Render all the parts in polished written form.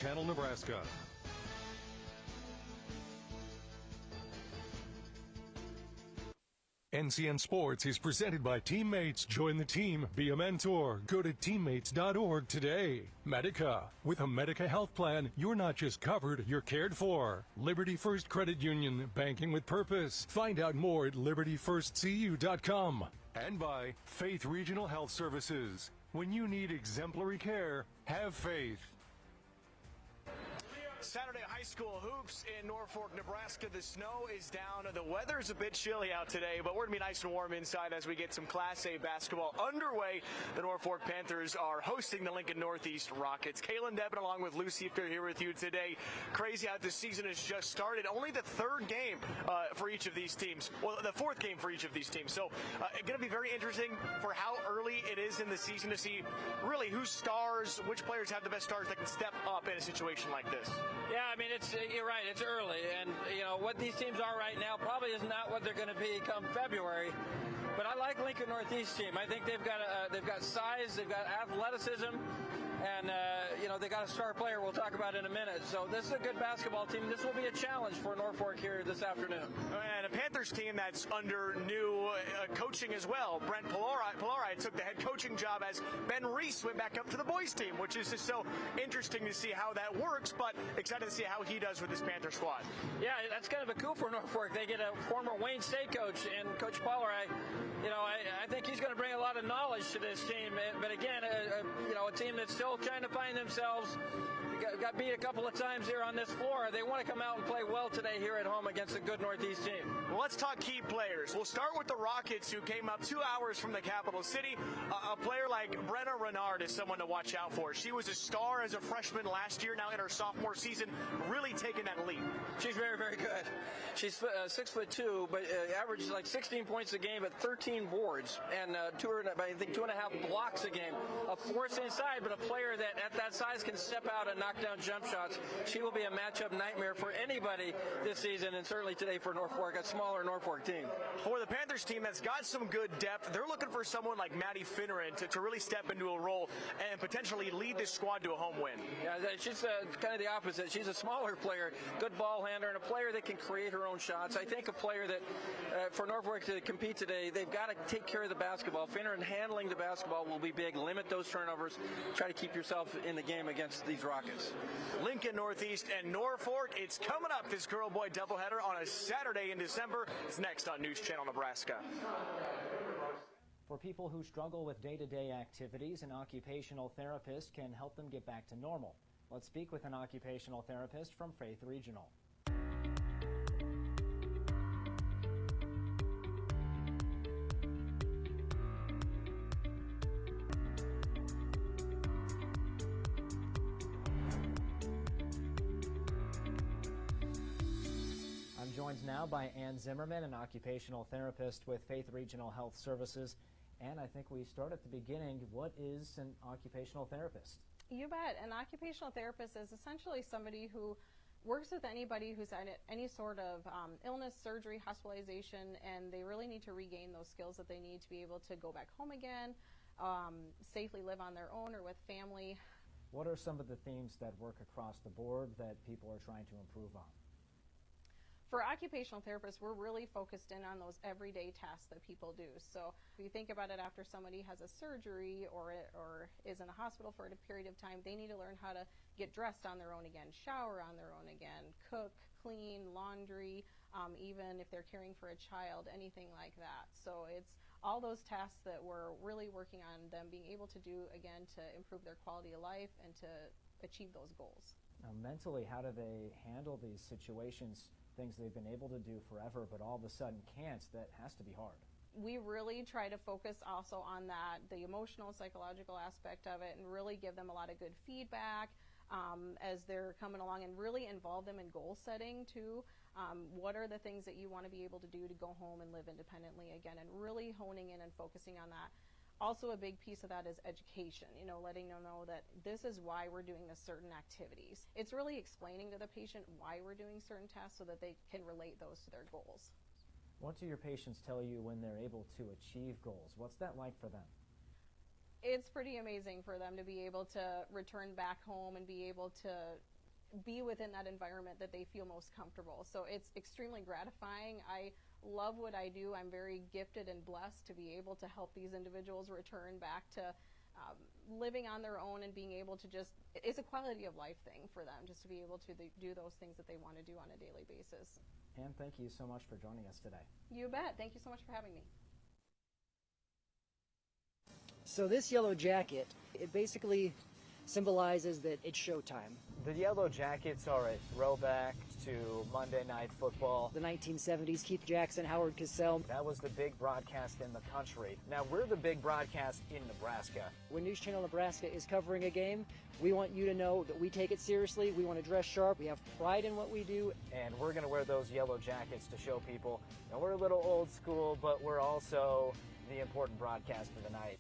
Channel, Nebraska. NCN Sports is presented by Teammates. Join the team. Be a mentor. Go to teammates.org today. Medica. With a Medica health plan, you're not just covered, you're cared for. Liberty First Credit Union. Banking with purpose. Find out more at libertyfirstcu.com. And by Faith Regional Health Services. When you need exemplary care, have faith. Saturday high school hoops in Norfolk, Nebraska. The snow is down. The weather's a bit chilly out today, but we're going to be nice and warm inside as we get some Class A basketball underway. The Norfolk Panthers are hosting the Lincoln Northeast Rockets. Kaylin Devin along with Lucy Ifter here with you today. Crazy how this season has just started. Only the third game for each of these teams. Well, the fourth game for each of these teams. So going to be very interesting for how early it is in the season to see really whose stars, which players have the best stars that can step up in a situation like this. Yeah, I mean, you're right. It's early, and what these teams are right now probably is not what they're going to be come February. But I like Lincoln Northeast team. I think they've got size, they've got athleticism, and they got a star player we'll talk about in a minute. So this is a good basketball team. This will be a challenge for Norfolk here this afternoon. And a Panthers team that's under new coaching as well. Brent Polari took the head coaching job as Ben Reese went back up to the boys team, which is just so interesting to see how that works, but excited to see how he does with this Panther squad. Yeah, that's kind of a coup for Norfolk. They get a former Wayne State coach, and Coach Polari, I think he's going to bring a lot of knowledge to this team. But again, a team that's still trying to find themselves. Got beat a couple of times here on this floor. They want to come out and play well today here at home against a good Northeast team. Well, let's talk key players. We'll start with the Rockets, who came up 2 hours from the capital city. A player like Brenna Renard is someone to watch out for. She was a star as a freshman last year, now in her sophomore season, really taking that leap. She's very, very good. She's 6'2", but averages like 16 points a game at 13 boards and I think 2.5 blocks a game. A force inside, but a player that at that size can step out and knock down jump shots. She will be a matchup nightmare for anybody this season, and certainly today for Norfolk, a smaller Norfolk team. For the Panthers team that's got some good depth, they're looking for someone like Maddie Finneran to really step into a role and potentially lead this squad to a home win. Yeah, she's kind of the opposite. She's a smaller player, good ball handler, and a player that can create her own shots. I think a player that, for Norfolk to compete today, they've got to take care of the basketball. Finneran handling the basketball will be big. Limit those turnovers. Try to keep yourself in the game against these Rockets. Lincoln Northeast and Norfolk. It's coming up, this girl-boy doubleheader on a Saturday in December. It's next on News Channel Nebraska. For people who struggle with day-to-day activities, an occupational therapist can help them get back to normal. Let's speak with an occupational therapist from Faith Regional. I'm joined now by Ann Zimmerman, an occupational therapist with Faith Regional Health Services. And I think we start at the beginning. What is an occupational therapist? You bet. An occupational therapist is essentially somebody who works with anybody who's had any sort of illness, surgery, hospitalization, and they really need to regain those skills that they need to be able to go back home again, safely live on their own or with family. What are some of the themes that work across the board that people are trying to improve on? For occupational therapists, we're really focused in on those everyday tasks that people do. So if you think about it, after somebody has a surgery or is in a hospital for a period of time, they need to learn how to get dressed on their own again, shower on their own again, cook, clean, laundry, even if they're caring for a child, anything like that. So it's all those tasks that we're really working on them being able to do, again, to improve their quality of life and to achieve those goals. Now, mentally, how do they handle these situations? Things they've been able to do forever, but all of a sudden can't? That has to be hard. We really try to focus also on that, the emotional, psychological aspect of it, and really give them a lot of good feedback as they're coming along, and really involve them in goal setting too. What are the things that you want to be able to do to go home and live independently again, and really honing in and focusing on that. Also, a big piece of that is education, letting them know that this is why we're doing the certain activities. It's really explaining to the patient why we're doing certain tasks so that they can relate those to their goals. What do your patients tell you when they're able to achieve goals? What's that like for them? It's pretty amazing for them to be able to return back home and be able to be within that environment that they feel most comfortable. So it's extremely gratifying. I love what I do. I'm very gifted and blessed to be able to help these individuals return back to living on their own and being able to just, it's a quality of life thing for them, just to be able to do those things that they want to do on a daily basis. Ann, thank you so much for joining us today. You bet. Thank you so much for having me. So this yellow jacket, it basically symbolizes that it's showtime. The Yellow Jackets are a throwback to Monday Night Football. The 1970s, Keith Jackson, Howard Cosell. That was the big broadcast in the country. Now we're the big broadcast in Nebraska. When News Channel Nebraska is covering a game, we want you to know that we take it seriously. We want to dress sharp. We have pride in what we do. And we're going to wear those yellow jackets to show people. Now we're a little old school, but we're also the important broadcast of the night.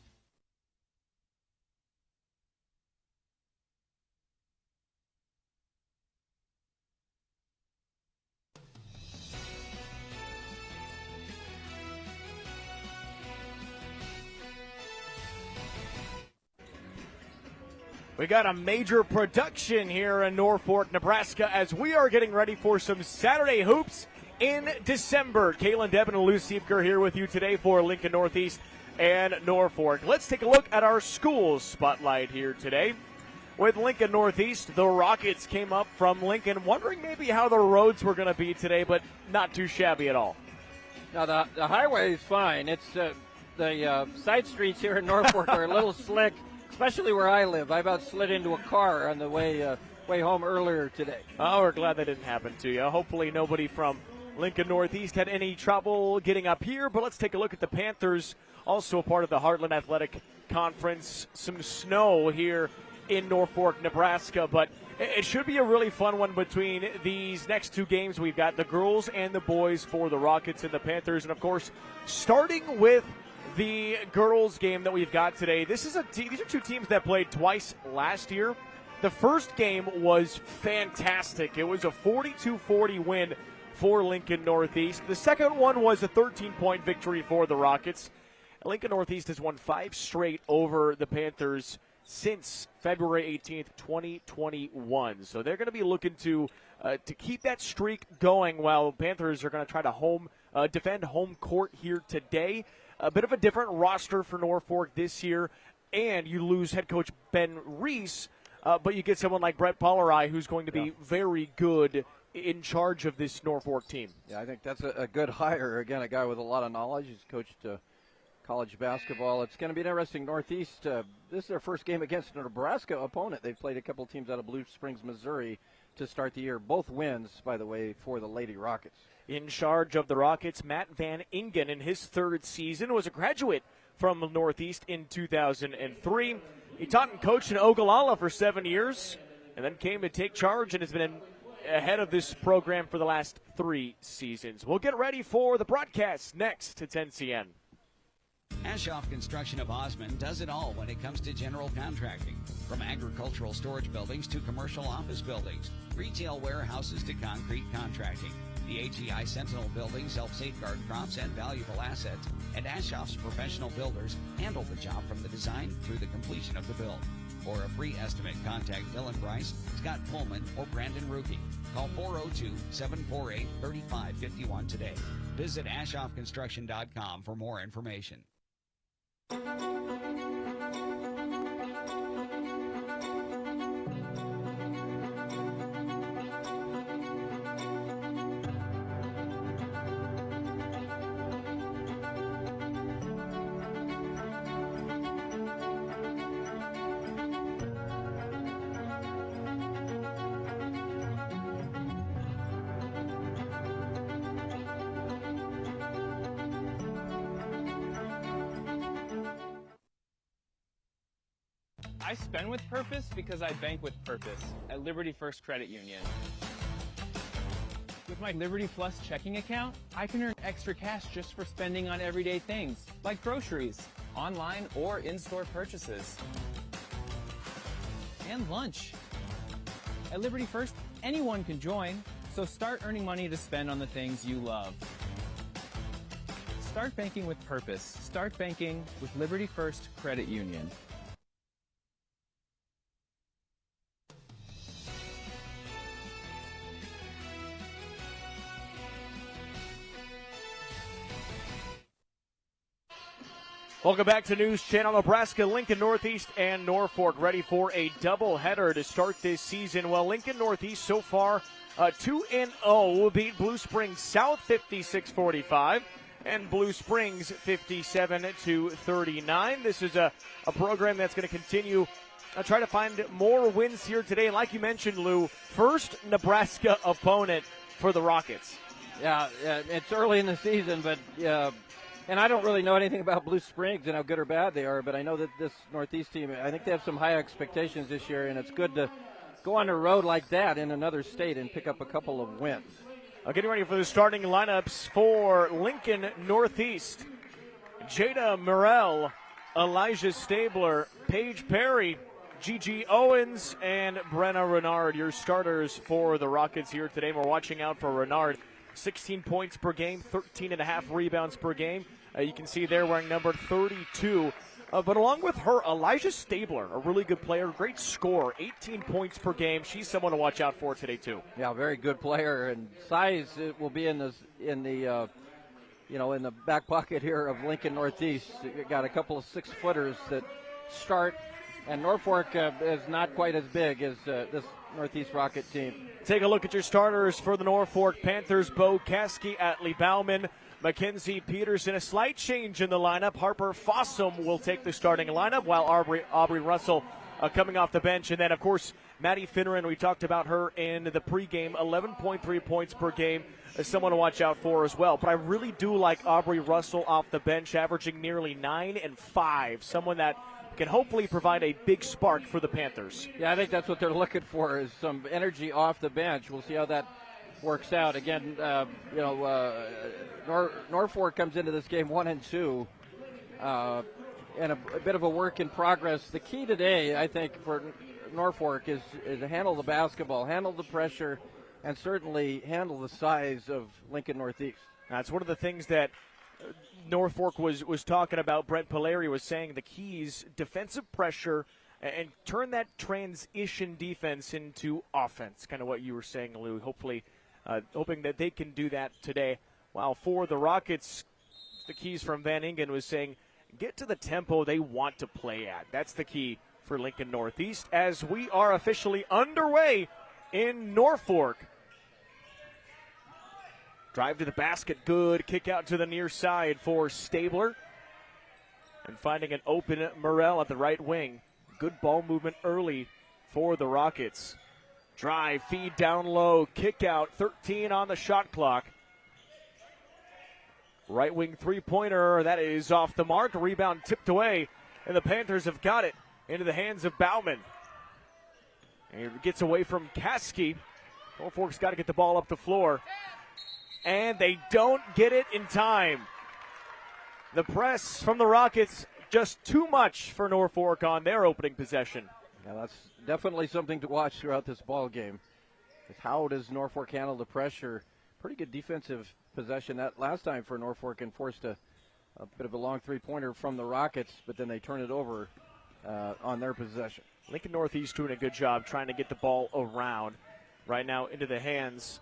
We got a major production here in Norfolk, Nebraska, as we are getting ready for some Saturday hoops in December. Kaylin Devin and Lou Siefker here with you today for Lincoln Northeast and Norfolk. Let's take a look at our school spotlight here today. With Lincoln Northeast, the Rockets came up from Lincoln, wondering maybe how the roads were going to be today, but not too shabby at all. Now, the highway is fine. It's the side streets here in Norfolk are a little slick, especially where I live. I about slid into a car on the way home earlier today. Oh, we're glad that didn't happen to you. Hopefully nobody from Lincoln Northeast had any trouble getting up here, but let's take a look at the Panthers, also a part of the Heartland Athletic Conference. Some snow here in Norfolk, Nebraska, but it should be a really fun one between these next two games. We've got the girls and the boys for the Rockets and the Panthers, and of course, starting with the girls game that we've got today. These are two teams that played twice last year. The first game was fantastic. It was a 42-40 win for Lincoln Northeast. The second one was a 13-point victory for the Rockets. Lincoln Northeast has won 5 straight over the Panthers since February 18th, 2021. So they're going to be looking to keep that streak going, while Panthers are going to try to defend home court here today. A bit of a different roster for Norfolk this year, and you lose head coach Ben Reese, but you get someone like Brett Pollerai, who's going to be very good in charge of this Norfolk team. Yeah, I think that's a good hire. Again, a guy with a lot of knowledge. He's coached college basketball. It's going to be an interesting. Northeast, this is their first game against a Nebraska opponent. They've played a couple of teams out of Blue Springs, Missouri to start the year. Both wins, by the way, for the Lady Rockets. In charge of the Rockets, Matt Van Ingen, in his third season, was a graduate from Northeast in 2003. He taught and coached in Ogallala for 7 years, and then came to take charge and has been ahead of this program for the last 3 seasons. We'll get ready for the broadcast next at 10 CN. Ashoff Construction of Osmond does it all when it comes to general contracting. From agricultural storage buildings to commercial office buildings, retail warehouses to concrete contracting. The HEI Sentinel buildings help safeguard crops and valuable assets, and Ashoff's professional builders handle the job from the design through the completion of the build. For a free estimate, contact Bill and Bryce, Scott Pullman, or Brandon Ruki. Call 402-748-3551 today. Visit AshoffConstruction.com for more information. I spend with purpose because I bank with purpose at Liberty First Credit Union. With my Liberty Plus checking account, I can earn extra cash just for spending on everyday things, like groceries, online or in-store purchases, and lunch. At Liberty First, anyone can join, so start earning money to spend on the things you love. Start banking with purpose. Start banking with Liberty First Credit Union. Welcome back to News Channel. Nebraska, Lincoln Northeast, and Norfolk ready for a doubleheader to start this season. Well, Lincoln Northeast so far 2-0, beat Blue Springs South 56-45 and Blue Springs 57-39. This is a program that's going to continue try to find more wins here today. And like you mentioned, Lou, first Nebraska opponent for the Rockets. Yeah, it's early in the season, but and I don't really know anything about Blue Springs and how good or bad they are, but I know that this Northeast team, I think they have some high expectations this year, and it's good to go on the road like that in another state and pick up a couple of wins. Getting ready for the starting lineups for Lincoln Northeast. Jada Morrell, Elijah Stabler, Paige Perry, Gigi Owens, and Brenna Renard, your starters for the Rockets here today. We're watching out for Renard. 16 points per game, 13.5 rebounds per game. You can see there wearing number 32. But along with her, Elijah Stabler, a really good player, great scorer, 18 points per game. She's someone to watch out for today too. Yeah, very good player, and size will be in the back pocket here of Lincoln Northeast. You got a couple of 6-footers that start, and Norfolk is not quite as big as this Northeast Rocket team. Take a look at your starters for the Norfolk Panthers. Bo Caskey, Atlee Bauman, Mackenzie Peterson. A slight change in the lineup. Harper Fossum will take the starting lineup, while Aubrey Russell coming off the bench. And then, of course, Maddie Finneran, we talked about her in the pregame, 11.3 points per game, is someone to watch out for as well. But I really do like Aubrey Russell off the bench, averaging nearly 9 and 5, someone that can hopefully provide a big spark for the Panthers. Yeah, I think that's what they're looking for, is some energy off the bench. We'll see how that works out. Again, Norfolk comes into this game 1-2, and a bit of a work in progress. The key today, I think, for Norfolk is to handle the basketball, handle the pressure, and certainly handle the size of Lincoln Northeast. That's one of the things that Norfolk was talking about. Brent Polari was saying the keys, defensive pressure, and turn that transition defense into offense, kind of what you were saying, Lou. Hopefully, hoping that they can do that today. While for the Rockets, the keys from Van Ingen was saying, get to the tempo they want to play at. That's the key for Lincoln Northeast as we are officially underway in Norfolk. Drive to the basket, good. Kick out to the near side for Stabler. And finding an open Morrell at the right wing. Good ball movement early for the Rockets. Drive, feed down low, kick out, 13 on the shot clock. Right wing three-pointer, that is off the mark. Rebound tipped away, and the Panthers have got it into the hands of Bauman. And he gets away from Caskey. Norfolk's got to get the ball up the floor. And they don't get it in time. The press from the Rockets, just too much for Norfolk on their opening possession. Yeah, that's definitely something to watch throughout this ball game. How does Norfolk handle the pressure? Pretty good defensive possession that last time for Norfolk, and forced a bit of a long three-pointer from the Rockets, but then they turn it over on their possession. Lincoln Northeast doing a good job trying to get the ball around. Right now into the hands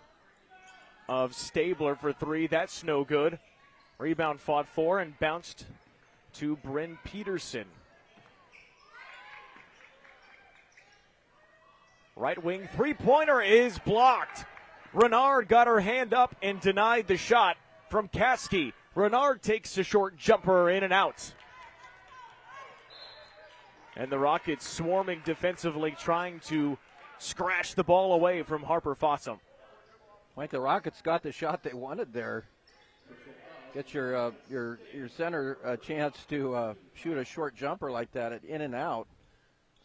of Stabler for three. That's no good. Rebound fought for and bounced to Bryn Peterson. Right wing three-pointer is blocked. Renard got her hand up and denied the shot from Caskey. Renard takes a short jumper in and out. And the Rockets swarming defensively, trying to scratch the ball away from Harper Fossum. Mike, the Rockets got the shot they wanted there. Get your center a chance to shoot a short jumper like that at in and out.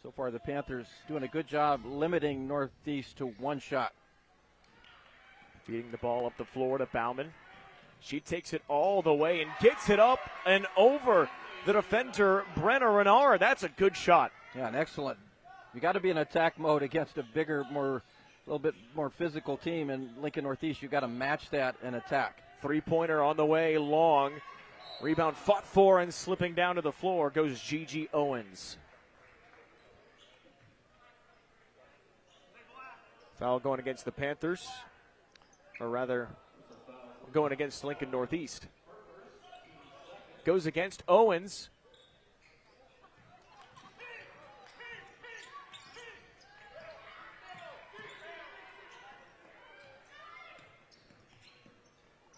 So far, the Panthers doing a good job limiting Northeast to one shot. Feeding the ball up the floor to Bauman. She takes it all the way and gets it up and over the defender, Brenna Renard. That's a good shot. Yeah, an excellent. You got to be in attack mode against a bigger, a little bit more physical team in Lincoln Northeast. You got to match that in attack. Three-pointer on the way, long. Rebound fought for and slipping down to the floor goes Gigi Owens. Foul going against the Panthers, or rather going against Lincoln Northeast. Goes against Owens.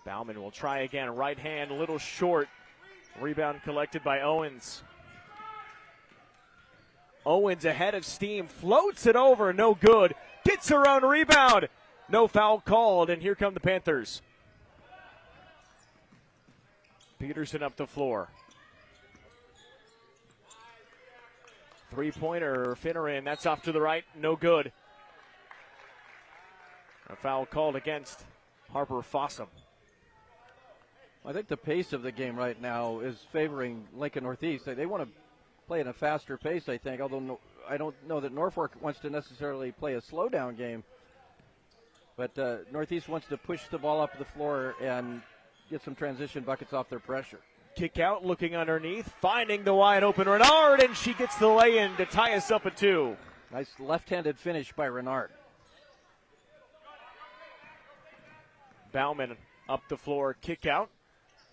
Bauman will try again. Right hand, a little short. Rebound collected by Owens. Owens ahead of steam, floats it over, no good. Gets her own rebound. No foul called, and here come the Panthers. Peterson up the floor. Three-pointer, Finneran, that's off to the right, no good. A foul called against Harper Fossum. I think the pace of the game right now is favoring Lincoln Northeast. They want to play at a faster pace, I think, although I don't know that Norfolk wants to necessarily play a slowdown game. But Northeast wants to push the ball up the floor and get some transition buckets off their pressure. Kick out, looking underneath, finding the wide open Renard, and she gets the lay-in to tie us up at 2. Nice left-handed finish by Renard. Bauman up the floor, kick out.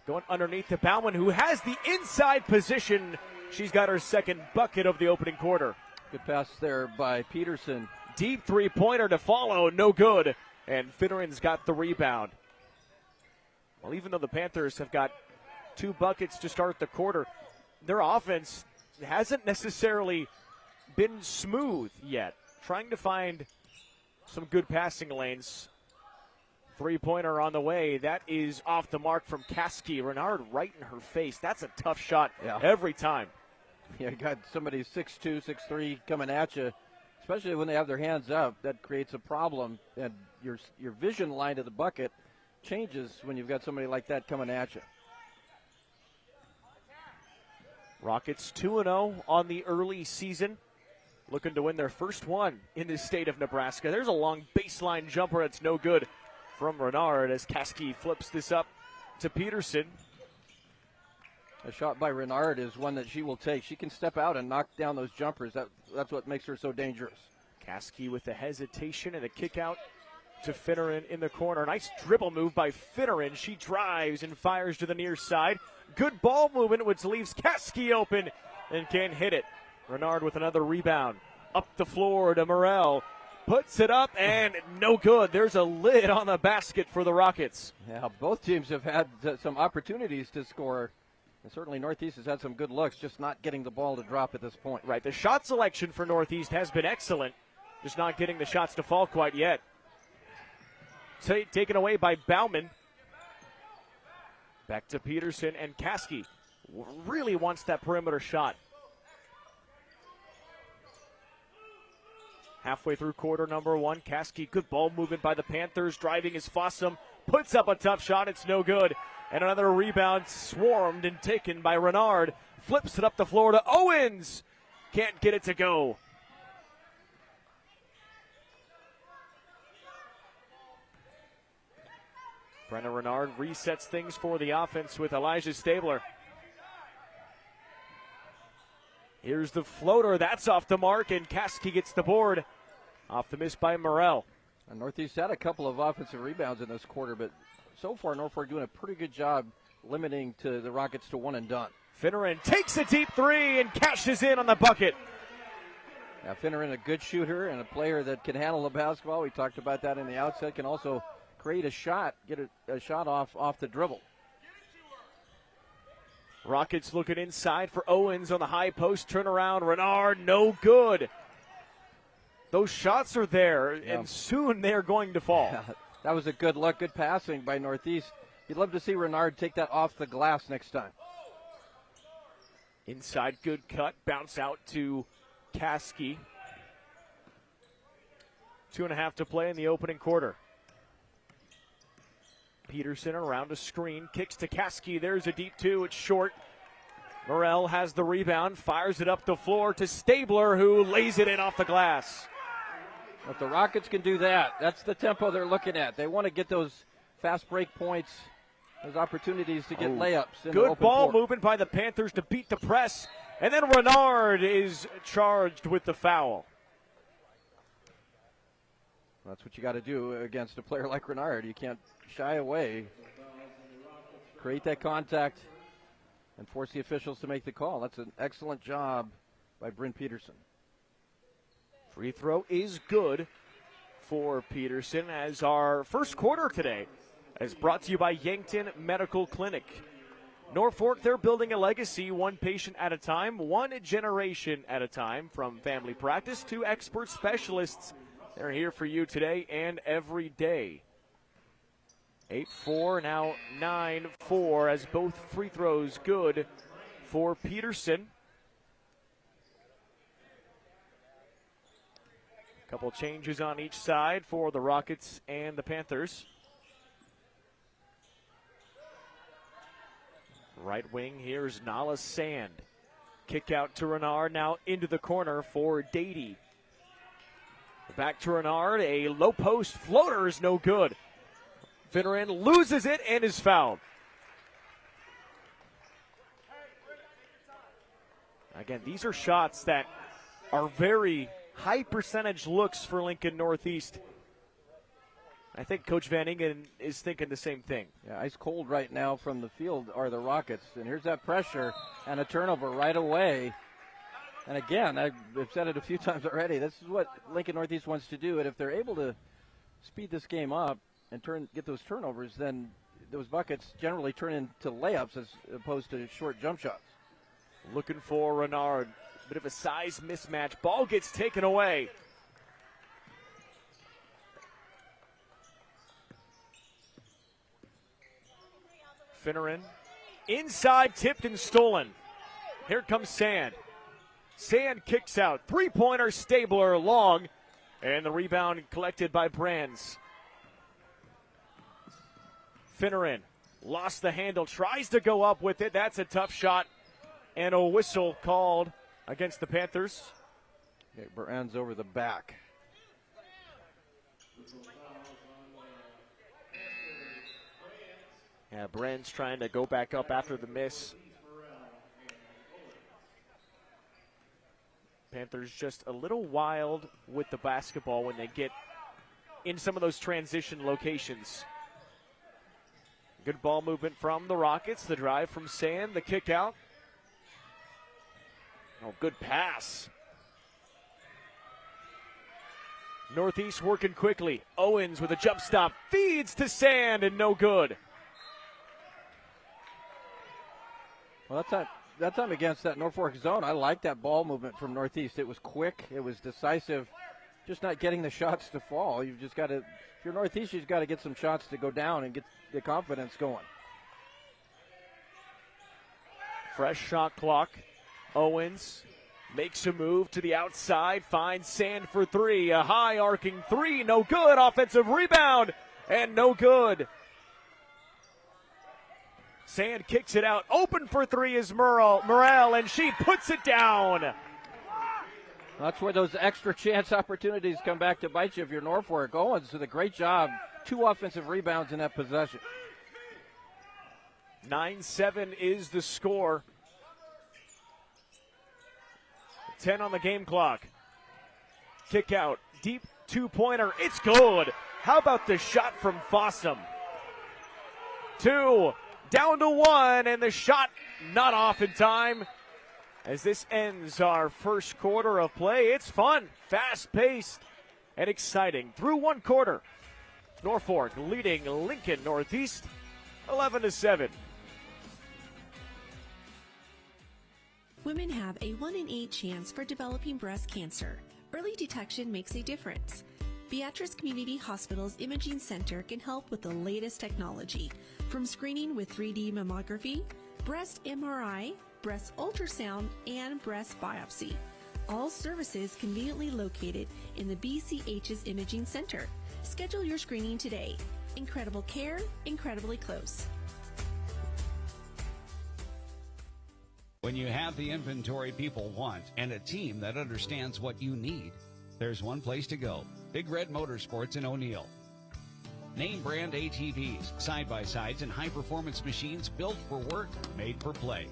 Going underneath to Bauman, who has the inside position. She's got her second bucket of the opening quarter. Good pass there by Peterson. Deep three-pointer to follow, no good. And Finneran's got the rebound. Well, even though the Panthers have got 2 buckets to start the quarter, their offense hasn't necessarily been smooth yet. Trying to find some good passing lanes. Three-pointer on the way. That is off the mark from Caskey. Renard right in her face. That's a tough shot every time. Yeah, you got somebody 6'2", 6'3" coming at you, especially when they have their hands up. That creates a problem, and your vision line to the bucket changes when you've got somebody like that coming at you. Rockets 2-0 on the early season, looking to win their first one in the state of Nebraska. There's a long baseline jumper. It's no good from Renard as Caskey flips this up to Peterson. A shot by Renard is one that she will take. She can step out and knock down those jumpers. That's what makes her so dangerous. Caskey with the hesitation and a kick out to Finneran in the corner. Nice dribble move by Finneran. She drives and fires to the near side. Good ball movement, which leaves Caskey open and can't hit it. Renard with another rebound. Up the floor to Morrell. Puts it up and no good. There's a lid on the basket for the Rockets. Yeah, both teams have had some opportunities to score. And certainly Northeast has had some good looks, just not getting the ball to drop at this point. Right, the shot selection for Northeast has been excellent. Just not getting the shots to fall quite yet. Taken away by Bauman. Back to Peterson, and Caskey really wants that perimeter shot. Halfway through quarter number 1, Caskey, good ball movement by the Panthers. Driving is Fossum, puts up a tough shot, it's no good. And another rebound swarmed and taken by Renard. Flips it up the floor to Owens. Can't get it to go. Brenna Renard resets things for the offense with Elijah Stabler. Here's the floater. That's off the mark, and Caskey gets the board. Off the miss by Morrell. And Northeast had a couple of offensive rebounds in this quarter, but so far Norfolk doing a pretty good job limiting to the Rockets to one and done. Finneran takes a deep three and cashes in on the bucket. Now Finneran, a good shooter and a player that can handle the basketball. We talked about that in the outset. Can also create a shot, get a shot off the dribble. Rockets looking inside for Owens on the high post turnaround. Renard, no good. Those shots are there, and soon they're going to fall. Yeah, that was a good look, good passing by Northeast. You'd love to see Renard take that off the glass next time. Inside, good cut, bounce out to Caskey. 2.5 to play in the opening quarter. Peterson around a screen, kicks to Caskey. There's a deep 2. It's short. Morrell has the rebound, fires it up the floor to Stabler, who lays it in off the glass. If the Rockets can do that, that's the tempo they're looking at. They want to get those fast break points, those opportunities to get layups. Good ball movement by the Panthers to beat the press. And then Renard is charged with the foul. That's what you got to do against a player like Renard. You can't shy away. Create that contact and force the officials to make the call. That's an excellent job by Bryn Peterson. Free throw is good for Peterson as our first quarter today is brought to you by Yankton Medical Clinic. Norfolk, they're building a legacy one patient at a time, one generation at a time, from family practice to expert specialists. They're here for you today and every day. 8-4, now 9-4 as both free throws good for Peterson. Couple changes on each side for the Rockets and the Panthers. Right wing, here's Nala Sand. Kick out to Renard, now into the corner for Dady. Back to Renard, a low post floater is no good. Finneran loses it and is fouled. Again, these are shots that are very high percentage looks for Lincoln Northeast. I think Coach Van Ingen is thinking the same thing. Yeah, ice cold right now from the field are the Rockets. And here's that pressure and a turnover right away. And again, I've said it a few times already, this is what Lincoln Northeast wants to do. And if they're able to speed this game up and get those turnovers, then those buckets generally turn into layups as opposed to short jump shots. Looking for Renard. Bit of a size mismatch. Ball gets taken away. Finneran inside, tipped and stolen. Here comes Sand. Sand kicks out. Three-pointer, Stabler long. And the rebound collected by Brands. Finneran lost the handle, tries to go up with it. That's a tough shot. And a whistle called against the Panthers. Okay, Brands over the back. Yeah, Brands trying to go back up after the miss. Panthers just a little wild with the basketball when they get in some of those transition locations. Good ball movement from the Rockets. The drive from Sand, the kick out. Oh, good pass. Northeast working quickly. Owens with a jump stop. Feeds to Sand and no good. Well, that time against that Norfolk zone, I like that ball movement from Northeast. It was quick. It was decisive. Just not getting the shots to fall. You've just got to, if you're Northeast, you've got to get some shots to go down and get the confidence going. Fresh shot clock. Owens makes a move to the outside, finds Sand for three. A high arcing three, no good. Offensive rebound, and no good. Sand kicks it out. Open for three is Morrell, and she puts it down. That's where those extra chance opportunities come back to bite you if you're Norfolk. Owens did a great job. 2 offensive rebounds in that possession. 9-7 is the score. 10 on the game clock. Kick out. Deep two-pointer. It's good. How about the shot from Fossum? 2. Down to 1, and the shot not off in time. As this ends our first quarter of play, it's fun, fast-paced, and exciting. Through one quarter, Norfolk leading Lincoln Northeast 11-7. Women have a 1 in 8 chance for developing breast cancer. Early detection makes a difference. Beatrice Community Hospital's Imaging Center can help with the latest technology, from screening with 3D mammography, breast MRI, breast ultrasound, and breast biopsy. All services conveniently located in the BCH's Imaging Center. Schedule your screening today. Incredible care, incredibly close. When you have the inventory people want and a team that understands what you need, there's one place to go. Big Red Motorsports in O'Neill. Name brand ATVs, side-by-sides, and high-performance machines built for work, made for play.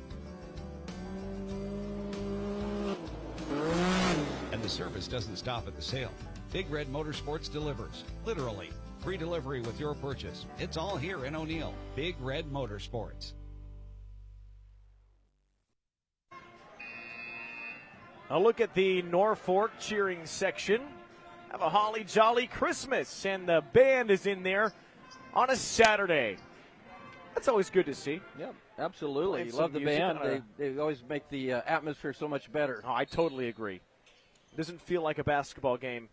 And the service doesn't stop at the sale. Big Red Motorsports delivers, literally. Free delivery with your purchase. It's all here in O'Neill. Big Red Motorsports. A look at the Norfolk cheering section. Have a holly jolly Christmas, and the band is in there on a Saturday. That's always good to see. Yep, absolutely. Playing Love some the music band. They always make the atmosphere so much better. Oh, I totally agree. It doesn't feel like a basketball game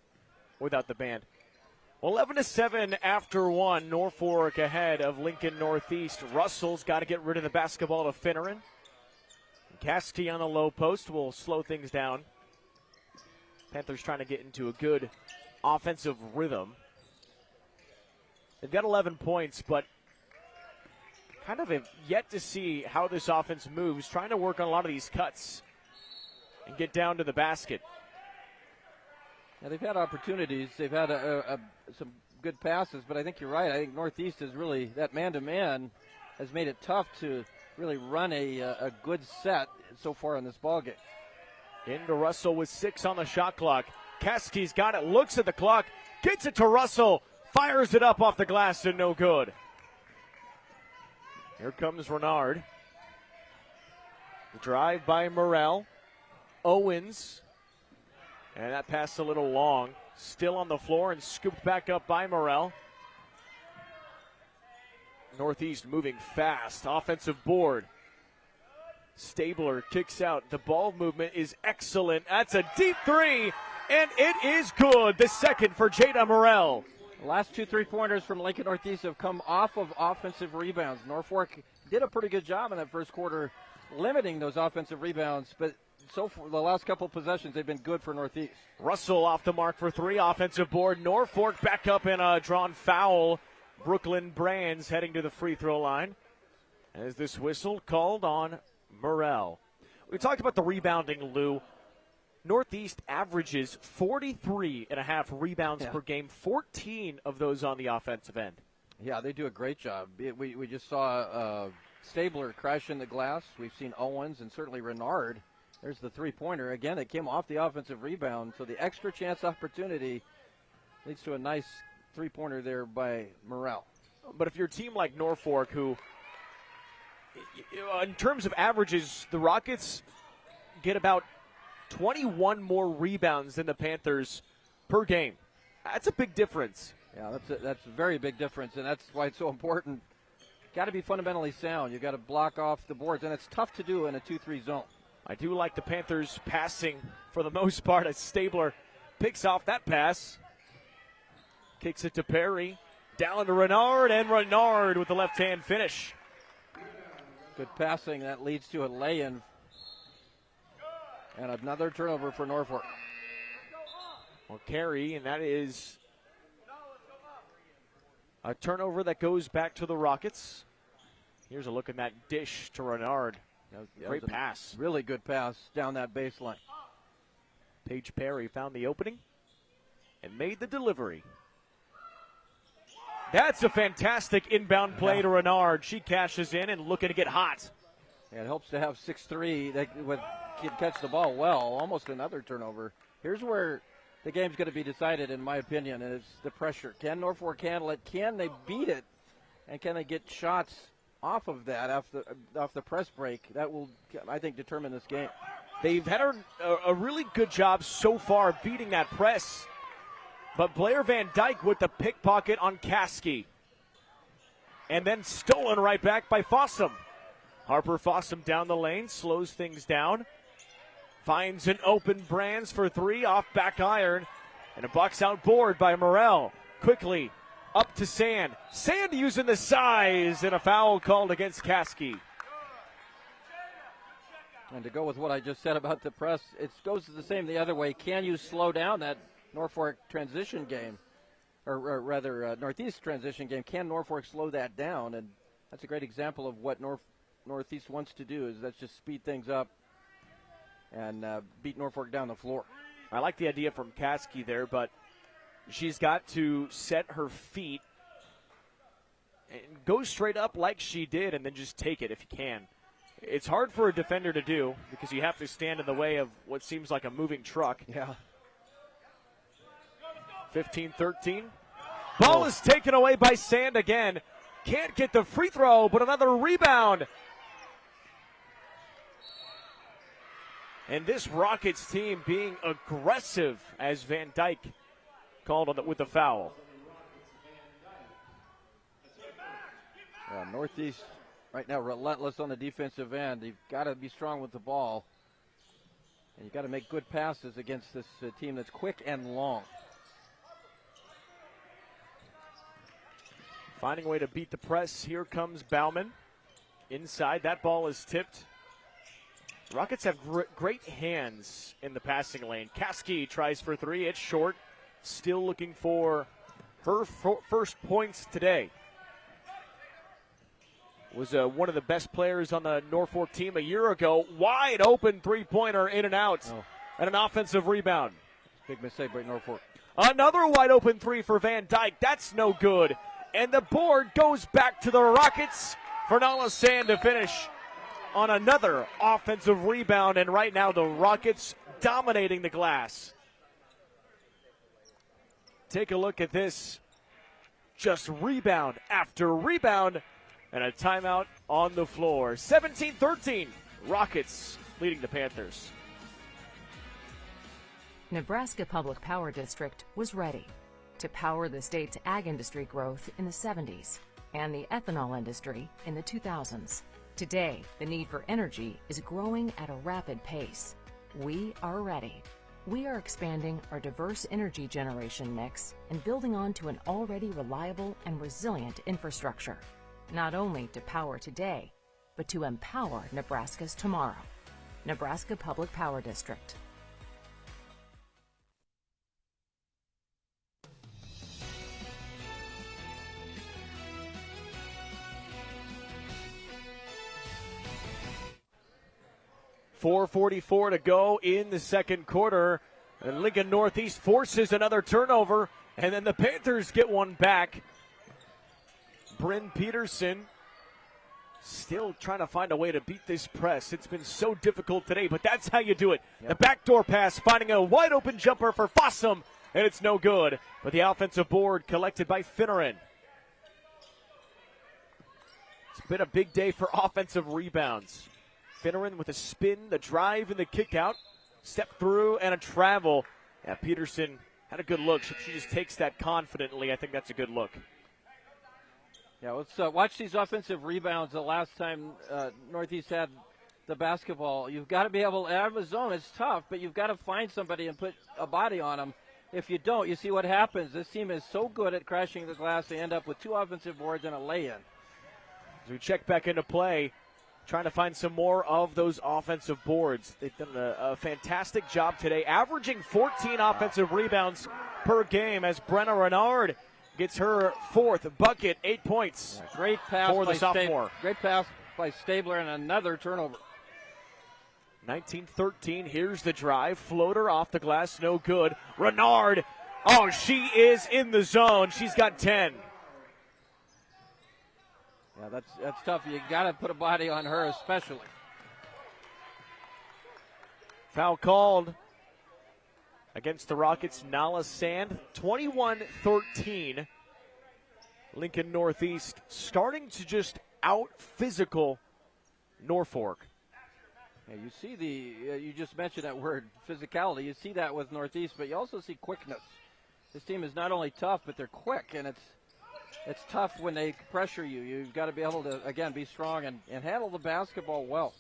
without the band. 11-7 after one. Norfolk ahead of Lincoln Northeast. Russell's got to get rid of the basketball to Finneran. Caskey on the low post will slow things down. Panthers trying to get into a good offensive rhythm. They've got 11 points, but kind of have yet to see how this offense moves, trying to work on a lot of these cuts and get down to the basket. Yeah, they've had opportunities. They've had some good passes, but I think you're right. I think Northeast is really, that man-to-man has made it tough to really run a good set so far in this ballgame. Into Russell with 6 on the shot clock. Caskey's got it, looks at the clock, gets it to Russell, fires it up off the glass and no good. Here comes Renard. The drive by Morrell. Owens. And that pass a little long. Still on the floor and scooped back up by Morrell. Northeast moving fast. Offensive board. Stabler kicks out. The ball movement is excellent. That's a deep three, and it is good. The second for Jada Morrell. The last 2 3-pointers from Lincoln Northeast have come off of offensive rebounds. Norfolk did a pretty good job in that first quarter limiting those offensive rebounds, but so far the last couple possessions they've been good for Northeast. Russell off the mark for 3. Offensive board. Norfolk back up in a drawn foul. Brooklyn Brands heading to the free throw line as this whistle called on Morrell. We talked about the rebounding, Lou. Northeast averages 43.5 rebounds per game, 14 of those on the offensive end. Yeah, they do a great job. We just saw Stabler crash in the glass. We've seen Owens and certainly Renard. There's the three-pointer. Again, it came off the offensive rebound, so the extra chance opportunity leads to a nice three-pointer there by Morrell. But if you're a team like Norfolk, who, in terms of averages, the Rockets get about 21 more rebounds than the Panthers per game. That's a big difference. Yeah, that's a very big difference, and that's why it's so important. Got to be fundamentally sound. You've got to block off the boards, and it's tough to do in a 2-3 zone. I do like the Panthers passing for the most part as Stabler picks off that pass. Kicks it to Perry. Down to Renard, and Renard with the left-hand finish. Good passing. That leads to a lay-in. And another turnover for Norfolk. Well, carry, and that is a turnover that goes back to the Rockets. Here's a look at that dish to Renard. Great pass. Really good pass down that baseline. Paige Perry found the opening and made the delivery. That's a fantastic inbound play to Renard. She cashes in and looking to get hot. Yeah, it helps to have 6'3" that can catch the ball well. Almost another turnover. Here's where the game's going to be decided, in my opinion, and it's the pressure. Can Norfolk handle it? Can they beat it? And can they get shots off of that, off the press break? That will, I think, determine this game. They've had a really good job so far beating that press. But Blair Van Dyke with the pickpocket on Caskey. And then stolen right back by Fossum. Harper Fossum down the lane, slows things down. Finds an open Brands for 3 off back iron. And a box out board by Morrell. Quickly up to Sand. Sand using the size, and a foul called against Caskey. And to go with what I just said about the press, it goes the same the other way. Can you slow down that Norfolk transition game, or rather Northeast transition game? Can Norfolk slow that down? And that's a great example of what Northeast wants to do, is let's just speed things up and beat Norfolk down the floor. I like the idea from Caskey there, but she's got to set her feet and go straight up like she did and then just take it if you can. It's hard for a defender to do because you have to stand in the way of what seems like a moving truck. Yeah. 15-13. Ball is taken away by Sand again. Can't get the free throw, but another rebound. And this Rockets team being aggressive as Van Dyke called on with the foul. Northeast right now relentless on the defensive end. You've got to be strong with the ball. And you've got to make good passes against this team that's quick and long. Finding a way to beat the press. Here comes Bauman. Inside, that ball is tipped. Rockets have great hands in the passing lane. Caskey tries for three. It's short. Still looking for her first points today. Was one of the best players on the Norfolk team a year ago. Wide open three-pointer in and out. And an offensive rebound. Big mistake by Norfolk. Another wide open three for Van Dyke. That's no good. And the board goes back to the Rockets for Nala Sand to finish on another offensive rebound. And right now the Rockets dominating the glass. Take a look at this. Just rebound after rebound. And a timeout on the floor. 17-13. Rockets leading the Panthers. Nebraska Public Power District was ready to power the state's ag industry growth in the 70s and the ethanol industry in the 2000s. Today, the need for energy is growing at a rapid pace. We are ready. We are expanding our diverse energy generation mix and building on to an already reliable and resilient infrastructure, not only to power today, but to empower Nebraska's tomorrow. Nebraska Public Power District. .444 to go in the second quarter. And Lincoln Northeast forces another turnover, and then the Panthers get one back. Bryn Peterson still trying to find a way to beat this press. It's been so difficult today, but that's how you do it. Yep. The backdoor pass, finding a wide open jumper for Fossum, and it's no good. But the offensive board collected by Finneran. It's been a big day for offensive rebounds. Finneran with a spin, the drive, and the kick out. Step through and a travel. Yeah, Peterson had a good look. She just takes that confidently. I think that's a good look. Yeah, let's watch these offensive rebounds. The last time Northeast had the basketball, you've got to be able, out of the zone, it's tough, but you've got to find somebody and put a body on them. If you don't, you see what happens. This team is so good at crashing the glass, they end up with two offensive boards and a lay-in. As we check back into play, trying to find some more of those offensive boards. They've done a fantastic job today, averaging 14 offensive rebounds per game as Brenna Renard gets her fourth bucket, 8 points. Yeah, great pass for the sophomore. Great pass by Stabler and another turnover. 19-13, here's the drive. Floater off the glass, no good. Renard, oh, she is in the zone. She's got 10. Yeah, that's tough. You got to put a body on her especially. Foul called against the Rockets. Nala Sand, 21-13. Lincoln Northeast starting to just out-physical Norfolk. Yeah, you see you just mentioned that word, physicality. You see that with Northeast, but you also see quickness. This team is not only tough, but they're quick, and it's tough when they pressure you. You've got to be able to, again, be strong and handle the basketball well.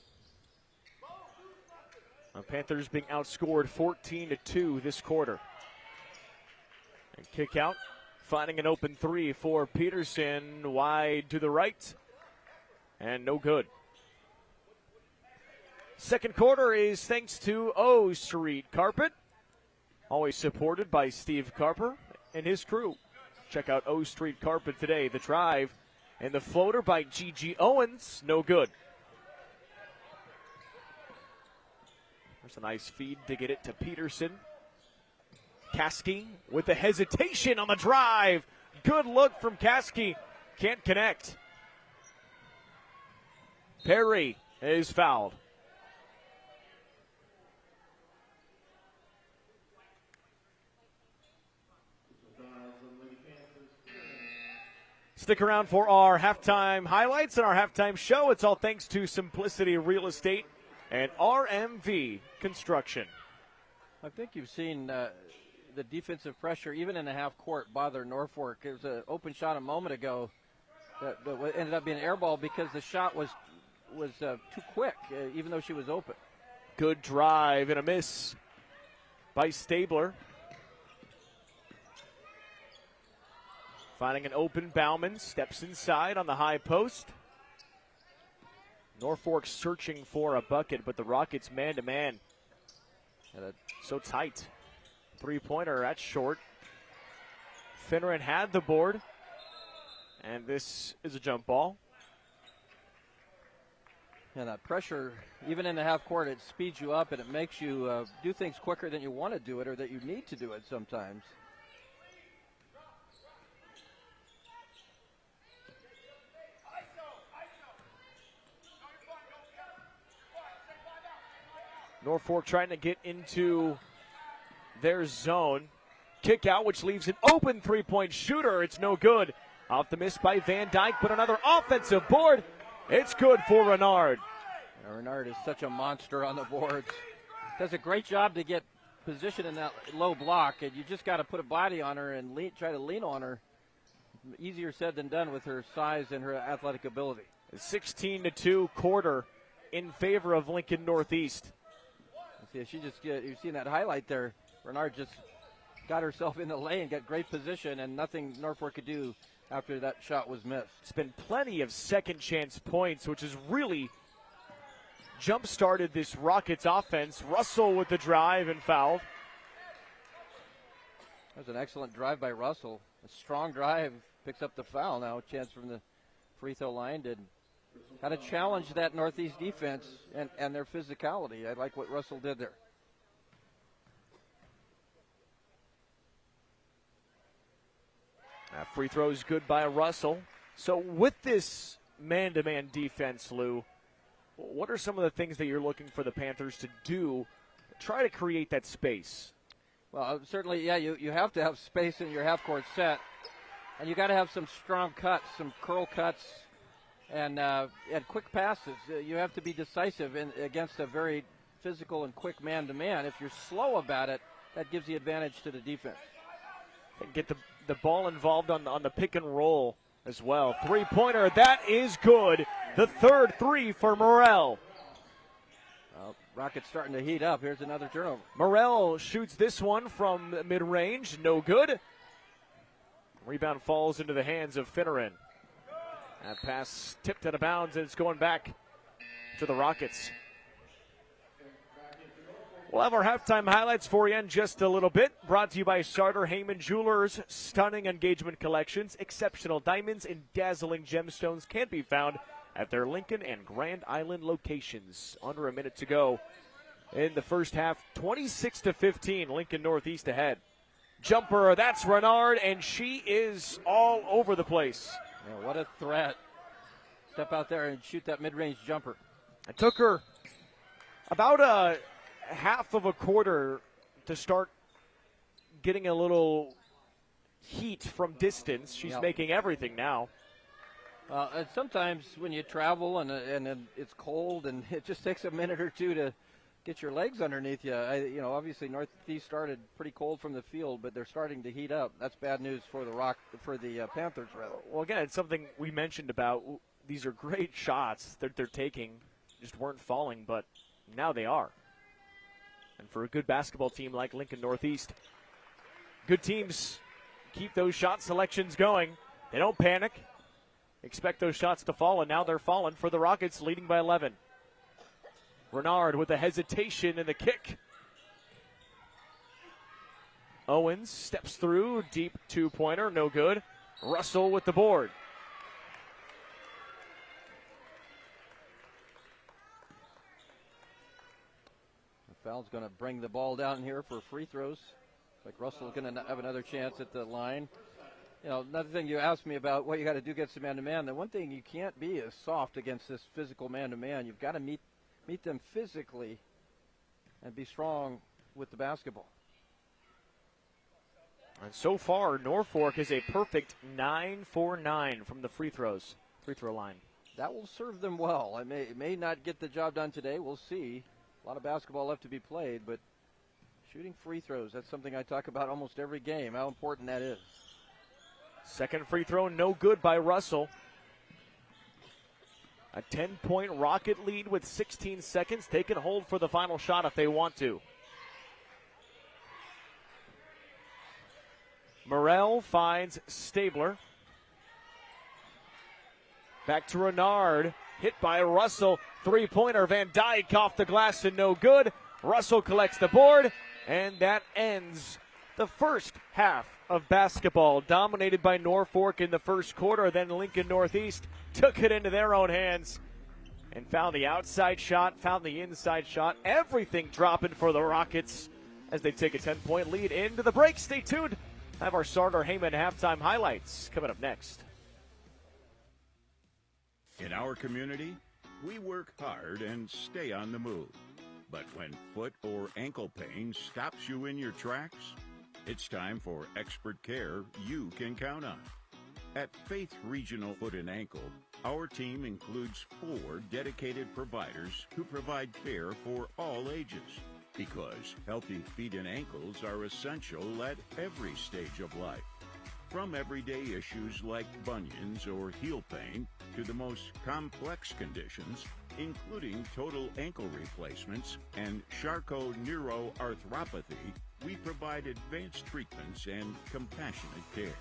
The Panthers being outscored 14-2 this quarter. And kick out, finding an open three for Peterson, wide to the right, and no good. Second quarter is thanks to O Street Carpet, always supported by Steve Carper and his crew. Check out O Street Carpet today. The drive and the floater by Gigi Owens. No good. There's a nice feed to get it to Peterson. Caskey with the hesitation on the drive. Good look from Caskey. Can't connect. Perry is fouled. Stick around for our halftime highlights and our halftime show. It's all thanks to Simplicity Real Estate and RMV Construction. I think you've seen the defensive pressure, even in the half court, bother Norfolk. There was an open shot a moment ago. that ended up being an air ball because the shot was too quick, even though she was open. Good drive and a miss by Stabler. Finding an open, Bauman steps inside on the high post. Norfolk searching for a bucket, but the Rockets man-to-man. So tight. Three-pointer, that's short. Finneran had the board, and this is a jump ball. Yeah, that pressure, even in the half court, it speeds you up and it makes you do things quicker than you want to do it or that you need to do it sometimes. Norfolk trying to get into their zone. Kick out, which leaves an open three-point shooter. It's no good. Off the miss by Van Dyke, but another offensive board. It's good for Renard. Renard is such a monster on the boards. Does a great job to get position in that low block, and you just got to put a body on her and try to lean on her. Easier said than done with her size and her athletic ability. 16-2 quarter in favor of Lincoln Northeast. See, you've seen that highlight there. Renard just got herself in the lane, got great position, and nothing Norfolk could do after that shot was missed. It's been plenty of second chance points, which has really jump-started this Rockets offense. Russell with the drive and fouled. That was an excellent drive by Russell. A strong drive, picks up the foul now. Chance from the free throw line. Had to challenge that Northeast defense and their physicality. I like what Russell did there. Free throw is good by Russell. So with this man-to-man defense, Lou, what are some of the things that you're looking for the Panthers to do to try to create that space? Well, certainly, yeah, you have to have space in your half-court set, and you got to have some strong cuts, some curl cuts, and quick passes. You have to be decisive against a very physical and quick man-to-man. If you're slow about it, that gives the advantage to the defense. And get the ball involved on the pick and roll as well. Three-pointer, that is good. The third three for Morrell. Well, Rockets starting to heat up. Here's another turnover. Morrell shoots this one from mid-range, no good. Rebound falls into the hands of Finneran. That pass tipped out of bounds, and it's going back to the Rockets. We'll have our halftime highlights for you in just a little bit. Brought to you by Sartor Heyman Jewelers. Stunning engagement collections, exceptional diamonds, and dazzling gemstones can be found at their Lincoln and Grand Island locations. Under a minute to go in the first half. 26-15, Lincoln Northeast ahead. Jumper, that's Renard, and she is all over the place. Yeah, what a threat. Step out there and shoot that mid-range jumper. It took her about a half of a quarter to start getting a little heat from distance. She's making everything now. And sometimes when you travel and it's cold and it just takes a minute or two to get your legs underneath you. Obviously Northeast started pretty cold from the field, but they're starting to heat up. That's bad news for the Panthers, rather. Well, again, it's something we mentioned about. These are great shots that they're taking, just weren't falling, but now they are. And for a good basketball team like Lincoln Northeast, good teams keep those shot selections going. They don't panic. Expect those shots to fall, and now they're falling for the Rockets, leading by 11. Renard with a hesitation in the kick. Owens steps through, deep two-pointer, no good. Russell with the board. Foul's going to bring the ball down here for free throws. Like Russell's going to have another chance at the line. Another thing you asked me about what you got to do against the man-to-man. The one thing you can't be is soft against this physical man-to-man. You've got to meet them physically and be strong with the basketball. And so far, Norfolk is a perfect 9 for 9 from the free throw line. That will serve them well. It may not get the job done today. We'll see. A lot of basketball left to be played, but shooting free throws, that's something I talk about almost every game, how important that is. Second free throw, no good by Russell. A 10-point Rocket lead with 16 seconds. They can hold for the final shot if they want to. Morrell finds Stabler. Back to Renard. Hit by Russell. Three-pointer. Van Dyke off the glass and no good. Russell collects the board, and that ends the first half of basketball, dominated by Norfolk in the first quarter. Then Lincoln Northeast took it into their own hands and found the outside shot, found the inside shot. Everything dropping for the Rockets as they take a 10-point lead into the break. Stay tuned. I have our Sartor Heyman halftime highlights coming up next. In our community, we work hard and stay on the move. But when foot or ankle pain stops you in your tracks, it's time for expert care you can count on. At Faith Regional Foot and Ankle, our team includes 4 dedicated providers who provide care for all ages. Because healthy feet and ankles are essential at every stage of life. From everyday issues like bunions or heel pain to the most complex conditions, including total ankle replacements and Charcot-neuroarthropathy, we provide advanced treatments and compassionate care.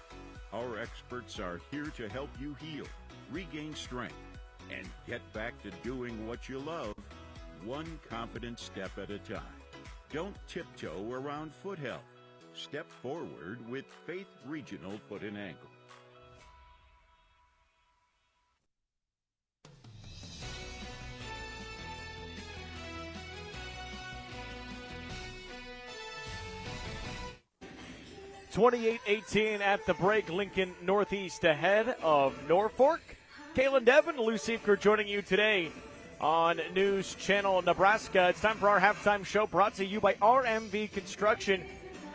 Our experts are here to help you heal, regain strength, and get back to doing what you love, one confident step at a time. Don't tiptoe around foot health. Step forward with Faith Regional Foot and Ankle. (28-18) at the break. Lincoln Northeast ahead of Norfolk. Kalen Devin, Lou Siefker joining you today on News Channel Nebraska. It's time for our halftime show, brought to you by RMV Construction.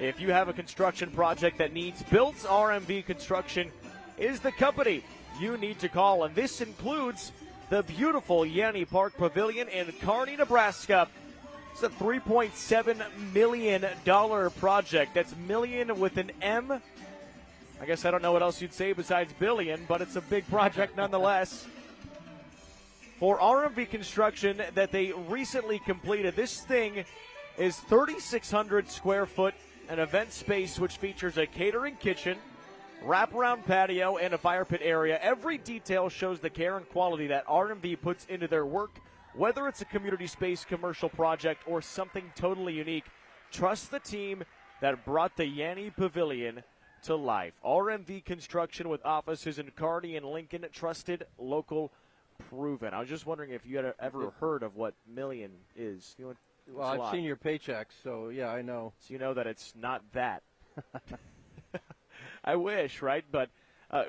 If you have a construction project that needs built, RMV Construction is the company you need to call. And this includes the beautiful Yanni Park Pavilion in Kearney, Nebraska. It's a $3.7 million project. That's million with an M. I guess I don't know what else you'd say besides billion, but it's a big project nonetheless. For RMV Construction that they recently completed, this thing is 3,600 square foot, an event space which features a catering kitchen, wraparound patio, and a fire pit area. Every detail shows the care and quality that RMV puts into their work. Whether it's a community space commercial project or something totally unique, trust the team that brought the Yanni Pavilion to life. RMV Construction with offices in Kearney and Lincoln, trusted, local, proven. I was just wondering if you had ever heard of what million is. Well, I've seen your paychecks, so yeah, I know. So you know that it's not that. I wish, right? But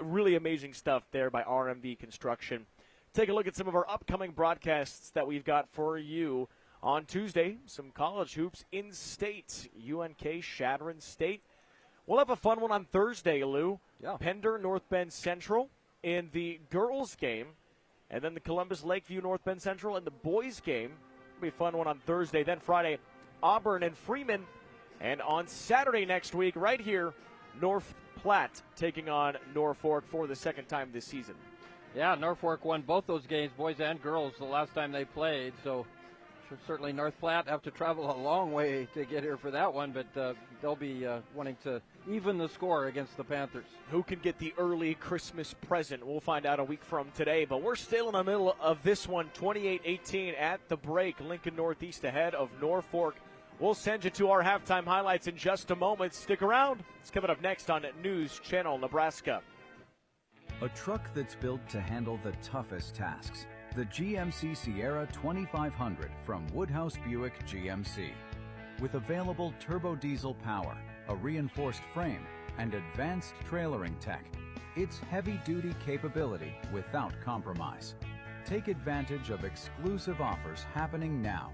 really amazing stuff there by RMV Construction. Take a look at some of our upcoming broadcasts that we've got for you. On Tuesday, some college hoops in state. UNK, Shattern State. We'll have a fun one on Thursday, Lou. Yeah. Pender, North Bend Central in the girls' game. And then the Columbus Lakeview, North Bend Central in the boys' game. It'll be a fun one on Thursday. Then Friday, Auburn and Freeman. And on Saturday next week, right here, North Platte taking on Norfolk for the second time this season. Yeah, Norfolk won both those games, boys and girls, the last time they played. So certainly North Platte have to travel a long way to get here for that one, but they'll be wanting to even the score against the Panthers. Who can get the early Christmas present? We'll find out a week from today, but we're still in the middle of this one, 28-18 at the break. Lincoln Northeast ahead of Norfolk. We'll send you to our halftime highlights in just a moment. Stick around. It's coming up next on News Channel Nebraska. A truck that's built to handle the toughest tasks. The GMC Sierra 2500 from Woodhouse Buick GMC. With available turbo diesel power, a reinforced frame, and advanced trailering tech, it's heavy-duty capability without compromise. Take advantage of exclusive offers happening now.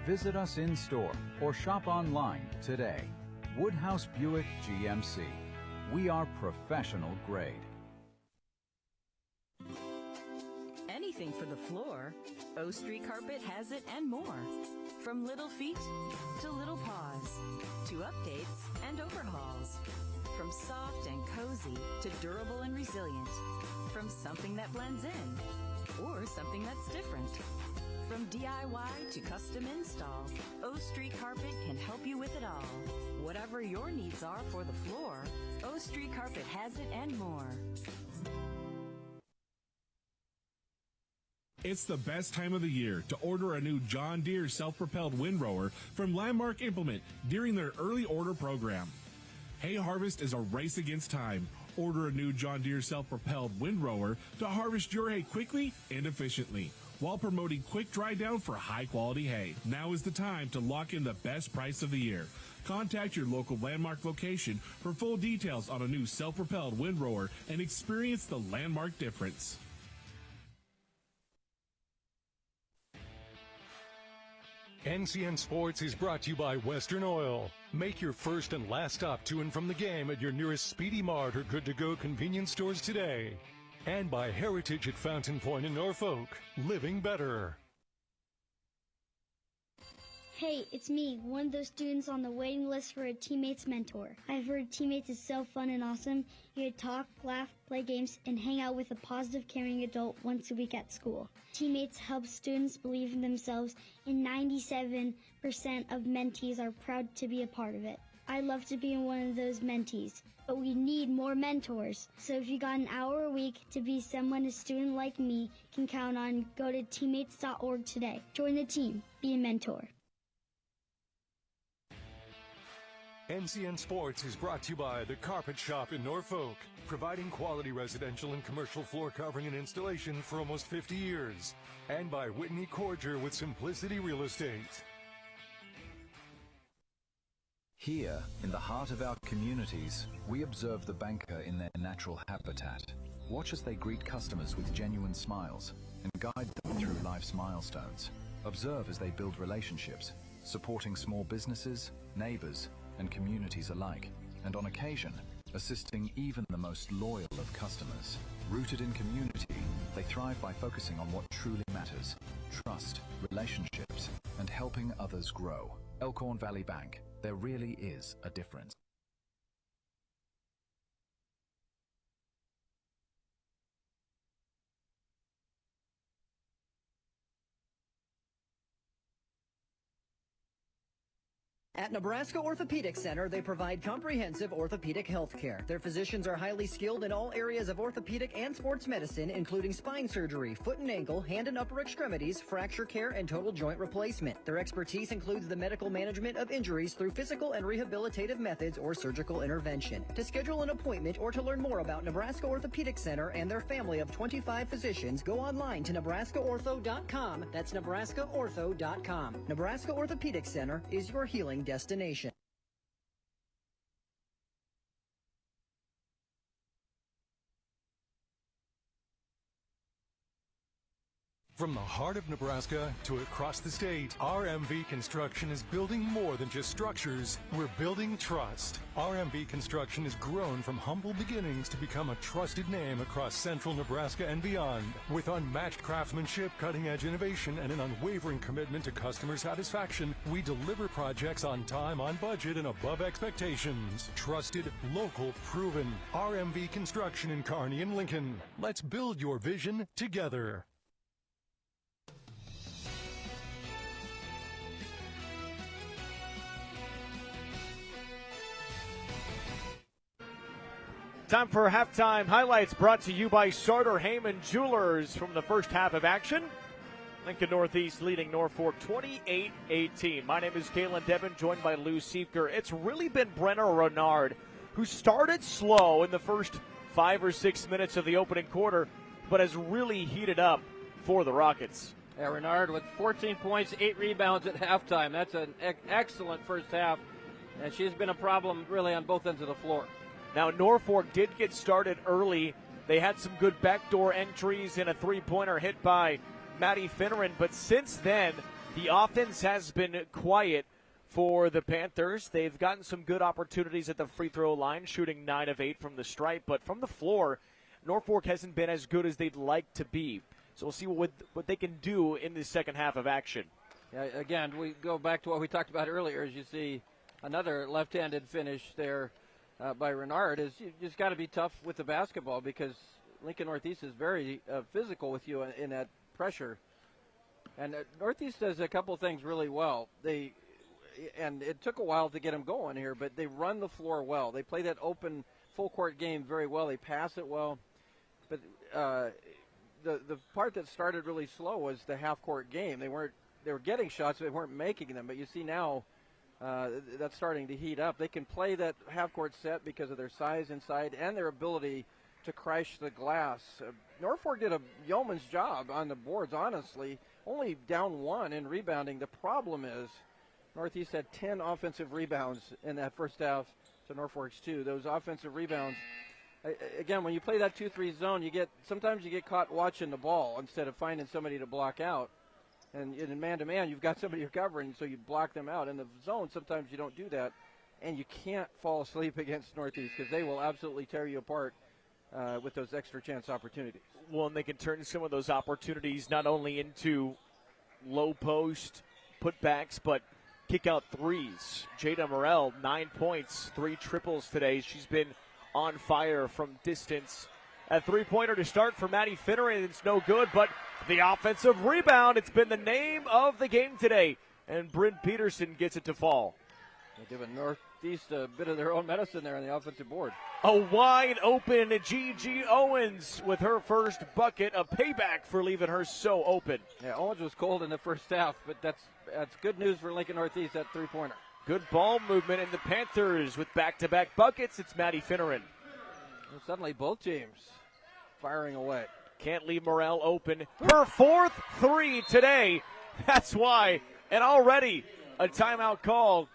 Visit us in-store or shop online today. Woodhouse Buick GMC. We are professional grade. Anything for the floor, O Street Carpet has it and more. From little feet to little paws, to updates and overhauls. From soft and cozy to durable and resilient. From something that blends in or something that's different. From DIY to custom install, O Street Carpet can help you with it all. Whatever your needs are for the floor, O Street Carpet has it and more. It's the best time of the year to order a new John Deere self-propelled windrower from Landmark Implement during their early order program. Hay harvest is a race against time. Order a new John Deere self-propelled windrower to harvest your hay quickly and efficiently while promoting quick dry down for high-quality hay. Now is the time to lock in the best price of the year. Contact your local Landmark location for full details on a new self-propelled windrower and experience the Landmark difference. NCN Sports is brought to you by Western Oil. Make your first and last stop to and from the game at your nearest Speedy Mart or Good to Go convenience stores today. And by Heritage at Fountain Point in Norfolk. Living better. Hey, it's me, one of those students on the waiting list for a Teammates mentor. I've heard Teammates is so fun and awesome. You get to talk, laugh, play games, and hang out with a positive, caring adult once a week at school. Teammates helps students believe in themselves, and 97% of mentees are proud to be a part of it. I'd love to be one of those mentees, but we need more mentors. So if you got an hour a week to be someone a student like me can count on, go to teammates.org today. Join the team. Be a mentor. NCN Sports is brought to you by The Carpet Shop in Norfolk, providing quality residential and commercial floor covering and installation for almost 50 years. And by Whitney Corger with Simplicity Real Estate. Here, in the heart of our communities, we observe the banker in their natural habitat. Watch as they greet customers with genuine smiles and guide them through life's milestones. Observe as they build relationships, supporting small businesses, neighbors, and communities alike, and on occasion, assisting even the most loyal of customers. Rooted in community, they thrive by focusing on what truly matters: trust, relationships, and helping others grow. Elkhorn Valley Bank, there really is a difference. At Nebraska Orthopedic Center, they provide comprehensive orthopedic health care. Their physicians are highly skilled in all areas of orthopedic and sports medicine, including spine surgery, foot and ankle, hand and upper extremities, fracture care, and total joint replacement. Their expertise includes the medical management of injuries through physical and rehabilitative methods or surgical intervention. To schedule an appointment or to learn more about Nebraska Orthopedic Center and their family of 25 physicians, go online to nebraskaortho.com. That's nebraskaortho.com. Nebraska Orthopedic Center is your healing destination. From the heart of Nebraska to across the state, RMV Construction is building more than just structures. We're building trust. RMV Construction has grown from humble beginnings to become a trusted name across central Nebraska and beyond. With unmatched craftsmanship, cutting-edge innovation, and an unwavering commitment to customer satisfaction, we deliver projects on time, on budget, and above expectations. Trusted, local, proven. RMV Construction in Kearney and Lincoln. Let's build your vision together. Time for halftime highlights brought to you by Sartor Heyman Jewelers from the first half of action. Lincoln Northeast leading Norfolk 28-18. My name is Kalen Devin, joined by Lou Siefker. It's really been Brenner Renard, who started slow in the first 5 or 6 minutes of the opening quarter, but has really heated up for the Rockets. Yeah, Renard with 14 points, 8 rebounds at halftime. That's an excellent first half, and she's been a problem really on both ends of the floor. Now, Norfolk did get started early. They had some good backdoor entries and a three-pointer hit by Maddie Finneran. But since then, the offense has been quiet for the Panthers. They've gotten some good opportunities at the free throw line, shooting 9 of 8 from the stripe. But from the floor, Norfolk hasn't been as good as they'd like to be. So we'll see what they can do in the second half of action. Yeah, again, we go back to what we talked about earlier. As you see another left-handed finish there by Renard. You just got to be tough with the basketball because Lincoln Northeast is very physical with you in that pressure. And Northeast does a couple things really well. And it took a while to get them going here, but they run the floor well. They play that open full court game very well. They pass it well. But the part that started really slow was the half court game. They were getting shots, but they weren't making them. But you see now that's starting to heat up. They can play that half court set because of their size inside and their ability to crash the glass. Norfolk did a yeoman's job on the boards, honestly. Only down 1 in rebounding. The problem is Northeast had 10 offensive rebounds in that first half to Norfolk's 2. Those offensive rebounds, again, when you play that 2-3 zone, sometimes you get caught watching the ball instead of finding somebody to block out. And in man-to-man, you've got somebody you're covering, so you block them out. In the zone, sometimes you don't do that, and you can't fall asleep against Northeast because they will absolutely tear you apart with those extra chance opportunities. Well, and they can turn some of those opportunities not only into low post putbacks, but kick out threes. Jada Morrell, 9 points, 3 triples today. She's been on fire from distance. A three-pointer to start for Maddie Finneran. It's no good, but the offensive rebound, it's been the name of the game today. And Bryn Peterson gets it to fall. They're giving Northeast a bit of their own medicine there on the offensive board. A wide open Gigi Owens with her first bucket, a payback for leaving her so open. Yeah, Owens was cold in the first half, but that's good news for Lincoln Northeast, that three-pointer. Good ball movement, and the Panthers with back-to-back buckets. It's Maddie Finneran. And suddenly both teams firing away. Can't leave Morrell open. Her 4th 3 today. That's why. And already a timeout called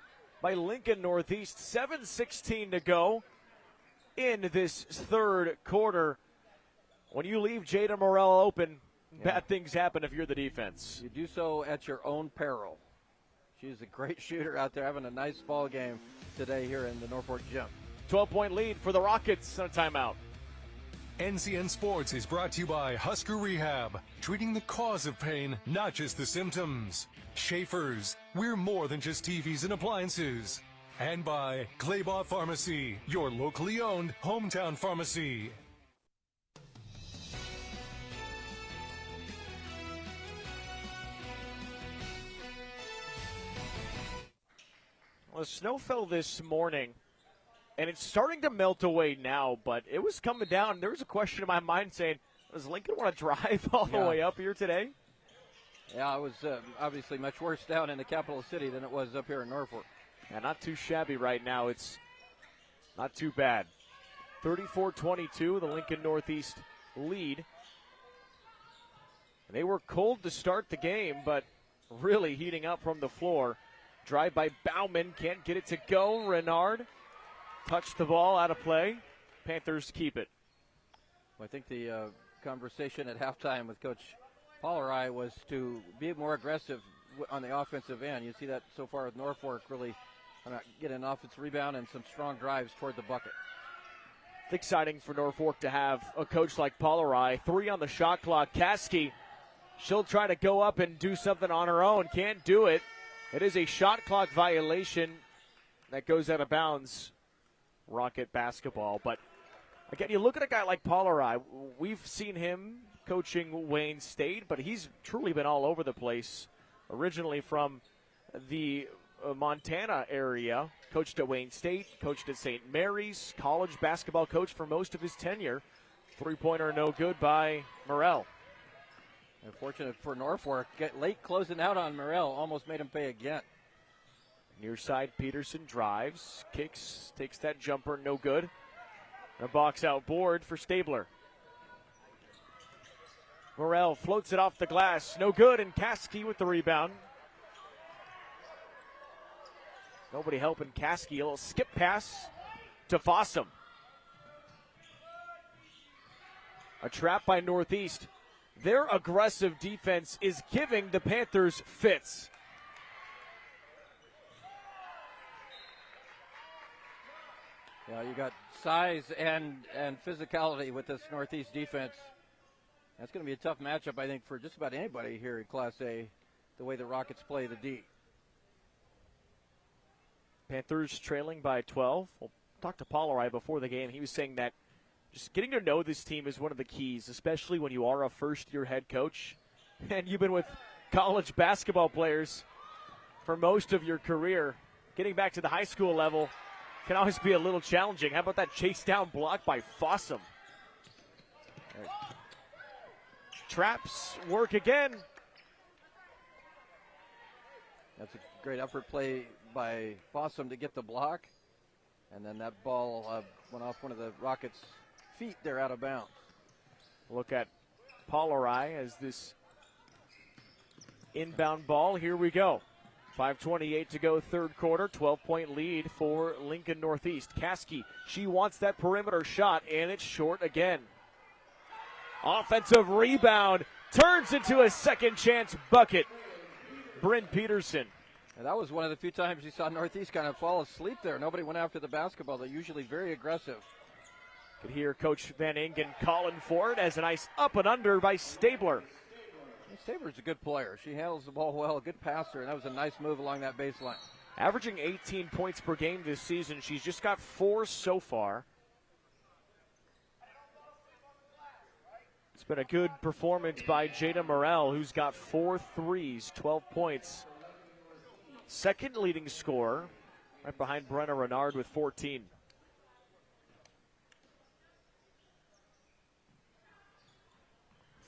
by Lincoln Northeast. 7:16 to go in this third quarter. When you leave Jada Morrell open, bad things happen if you're the defense. You do so at your own peril. She's a great shooter out there, having a nice ball game today here in the Norfolk gym. 12-point lead for the Rockets on a timeout. NCN Sports is brought to you by Husker Rehab, treating the cause of pain, not just the symptoms. Schaefer's, we're more than just TVs and appliances. And by Claybaugh Pharmacy, your locally owned hometown pharmacy. Well, snow fell this morning, and it's starting to melt away now, but it was coming down. There was a question in my mind saying, does Lincoln want to drive all the way up here today? Yeah, it was obviously much worse down in the capital city than it was up here in Norfolk. Yeah, not too shabby right now. It's not too bad. 34-22, the Lincoln Northeast lead. They were cold to start the game, but really heating up from the floor. Drive by Bauman, can't get it to go. Renard touched the ball out of play. Panthers keep it. I think the conversation at halftime with Coach Pollerai was to be more aggressive on the offensive end. You see that so far with Norfolk really getting an offensive rebound and some strong drives toward the bucket. It's exciting for Norfolk to have a coach like Pollerai. 3 on the shot clock. Caskey, she'll try to go up and do something on her own. Can't do it. It is a shot clock violation that goes out of bounds. Rocket basketball. But, again, you look at a guy like Pollerai. We've seen him coaching Wayne State, but he's truly been all over the place. Originally from the Montana area, coached at Wayne State, coached at St. Mary's, college basketball coach for most of his tenure. Three-pointer no good by Morrell. Unfortunate for Norfolk, late closing out on Morrell, almost made him pay again. Near side, Peterson drives, kicks, takes that jumper, no good. A box out board for Stabler. Morrell floats it off the glass, no good, and Caskey with the rebound. Nobody helping Caskey, a little skip pass to Fossum. A trap by Northeast. Their aggressive defense is giving the Panthers fits. Yeah, you got size and physicality with this Northeast defense. That's going to be a tough matchup, I think, for just about anybody here in Class A, the way the Rockets play the D. Panthers trailing by 12. We'll talk to Pollerai before the game. He was saying that just getting to know this team is one of the keys, especially when you are a first-year head coach. And you've been with college basketball players for most of your career. Getting back to the high school level can always be a little challenging. How about that chase down block by Fossum? Traps work again. That's a great effort play by Fossum to get the block. And then that ball went off one of the Rockets' feet there out of bounds. Look at Paulari as this inbound ball. Here we go. 5:28 to go, third quarter. 12-point lead for Lincoln Northeast. Caskey, she wants that perimeter shot, and it's short again. Offensive rebound turns into a second chance bucket. Bryn Peterson. And that was one of the few times you saw Northeast kind of fall asleep there. Nobody went after the basketball. They're usually very aggressive. Could hear Coach Van Ingen calling for it as a nice up and under by Stabler. Stabler's a good player. She handles the ball well, a good passer, and that was a nice move along that baseline. Averaging 18 points per game this season. She's just got 4 so far. It's been a good performance by Jada Morrell, who's got 4 threes, 12 points. Second leading scorer, right behind Brenna Renard with 14.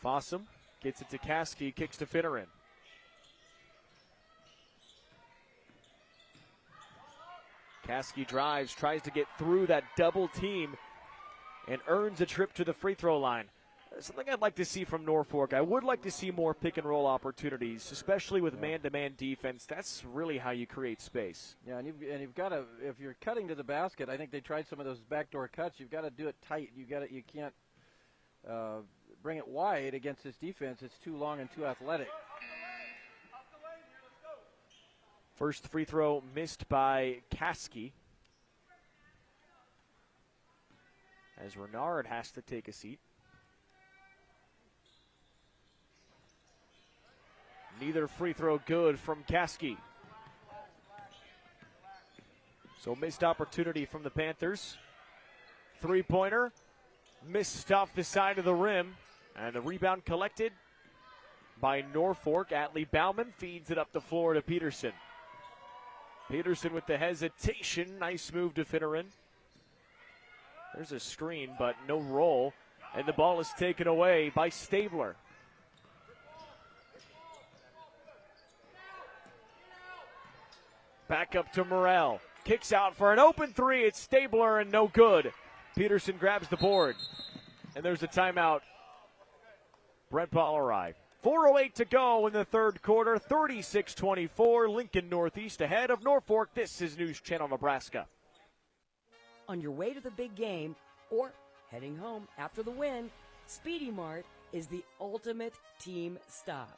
Fossum gets it to Caskey, kicks to Finneran. Caskey drives, tries to get through that double team, and earns a trip to the free throw line. Something I'd like to see from Norfolk. I would like to see more pick and roll opportunities, especially with man-to-man defense. That's really how you create space. Yeah, and you've got to, if you're cutting to the basket, I think they tried some of those backdoor cuts. You've got to do it tight. You can't bring it wide against this defense. It's too long and too athletic. First free throw missed by Caskey, as Renard has to take a seat. Neither free throw good from Caskey. So missed opportunity from the Panthers. Three-pointer missed off the side of the rim, and the rebound collected by Norfolk. Atlee Bauman feeds it up the floor to Peterson. Peterson with the hesitation. Nice move to Finneran. There's a screen, but no roll, and the ball is taken away by Stabler. Back up to Morrell. Kicks out for an open three. It's Stabler and no good. Peterson grabs the board. And there's a timeout. Brent Paulari. 4:08 to go in the third quarter. 36-24. Lincoln Northeast ahead of Norfolk. This is News Channel Nebraska. On your way to the big game or heading home after the win, Speedy Mart is the ultimate team stop.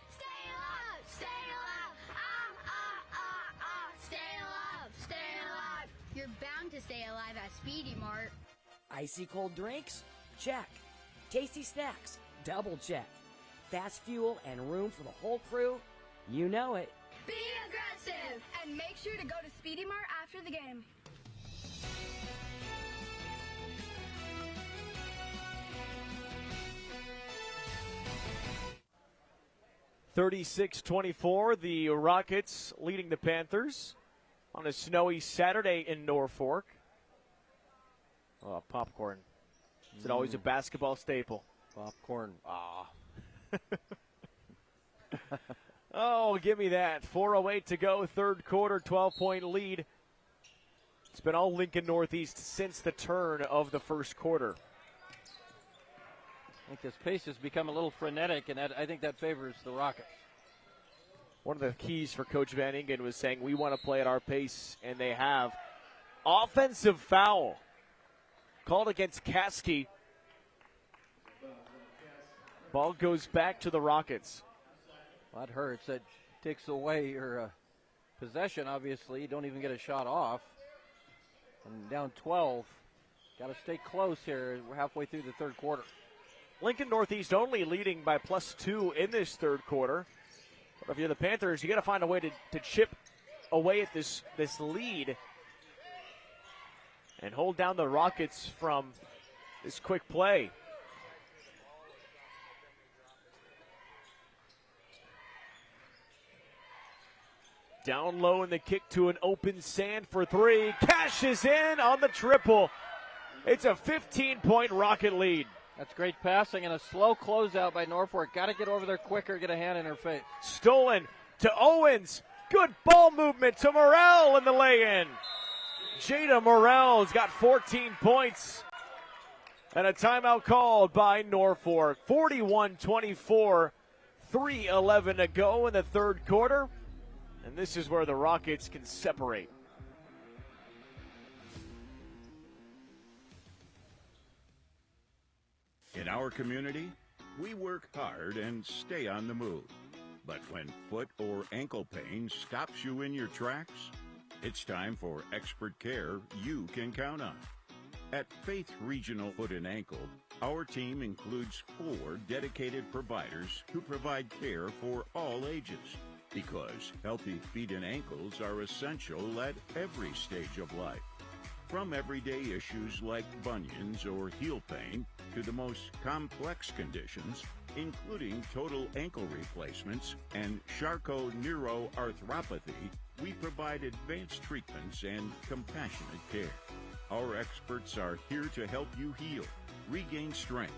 Stay alive! Stay alive! Stay alive! Stay alive! You're bound to stay alive at Speedy Mart. Icy cold drinks? Check. Tasty snacks? Double check. Fast fuel and room for the whole crew? You know it. Be aggressive! And make sure to go to Speedy Mart after the game. (36-24), the Rockets leading the Panthers on a snowy Saturday in Norfolk. Oh, popcorn. Is it always a basketball staple? Popcorn. Ah. Oh, give me that. 4:08 to go, third quarter, 12-point lead. It's been all Lincoln Northeast since the turn of the first quarter. I think this pace has become a little frenetic, and I think that favors the Rockets. One of the keys for Coach Van Ingen was saying, we want to play at our pace, and they have. Offensive foul called against Caskey. Ball goes back to the Rockets. Well, that hurts. That takes away your possession, obviously. You don't even get a shot off. And down 12. Got to stay close here. We're halfway through the third quarter. Lincoln Northeast only leading by +2 in this third quarter. But if you're the Panthers, you got to find a way to chip away at this lead and hold down the Rockets from this quick play. Down low in the kick to an open Sand for three. Cashes in on the triple. It's a 15-point Rocket lead. That's great passing and a slow closeout by Norfolk. Got to get over there quicker, get a hand in her face. Stolen to Owens. Good ball movement to Morrell in the lay-in. Jada Morrell's got 14 points. And a timeout called by Norfolk. 41-24, 3:11 to go in the third quarter. And this is where the Rockets can separate. In our community, we work hard and stay on the move. But when foot or ankle pain stops you in your tracks, it's time for expert care you can count on. At Faith Regional Foot and Ankle, our team includes 4 dedicated providers who provide care for all ages. Because healthy feet and ankles are essential at every stage of life. From everyday issues like bunions or heel pain to the most complex conditions, including total ankle replacements and Charcot-neuroarthropathy, we provide advanced treatments and compassionate care. Our experts are here to help you heal, regain strength,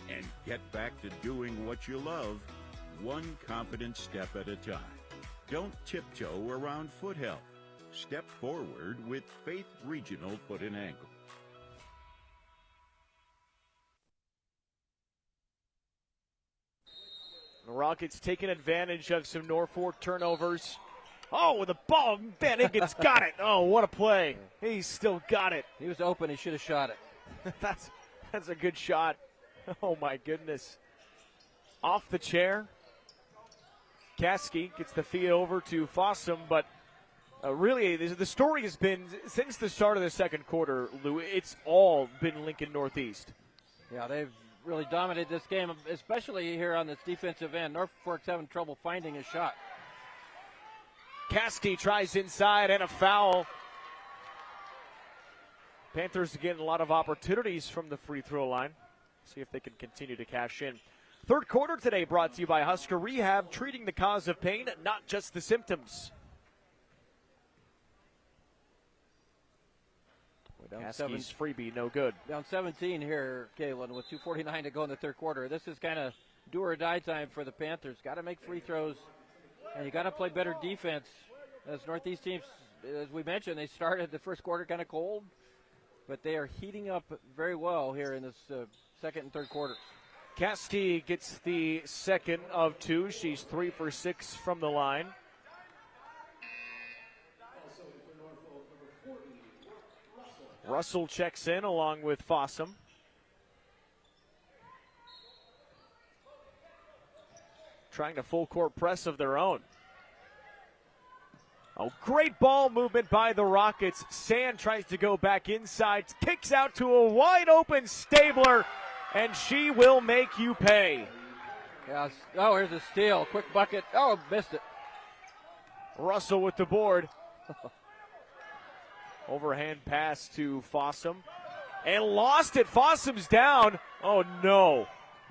and get back to doing what you love, one confident step at a time. Don't tiptoe around foot health. Step forward with Faith Regional Foot and Ankle. The Rockets taking advantage of some Norfolk turnovers. Oh, with the ball, Van Ingen's got it. Oh, what a play. He's still got it. He was open. He should have shot it. That's a good shot. Oh, my goodness. Off the chair. Caskey gets the feed over to Fossum, but really the story has been, since the start of the second quarter, Lou, it's all been Lincoln Northeast. Yeah, they've really dominated this game, especially here on this defensive end. Norfolk's having trouble finding a shot. Caskey tries inside and a foul. Panthers getting a lot of opportunities from the free throw line. See if they can continue to cash in. Third quarter today brought to you by Husker Rehab, treating the cause of pain, not just the symptoms. Caskey's freebie, no good. Down 17 here, Kalen, with 2:49 to go in the third quarter. This is kind of do or die time for the Panthers. Got to make free throws, and you got to play better defense. As Northeast teams, as we mentioned, they started the first quarter kind of cold, but they are heating up very well here in this second and third quarters. Caskey gets the second of 2. She's 3 for 6 from the line. Russell checks in along with Fossum. Trying to full court press of their own. Oh, great ball movement by the Rockets. Sand tries to go back inside, kicks out to a wide open Stabler, and she will make you pay. Yes. Oh, here's a steal. Quick bucket. Oh, missed it. Russell with the board. Overhand pass to Fossum. And lost it. Fossum's down. Oh, no.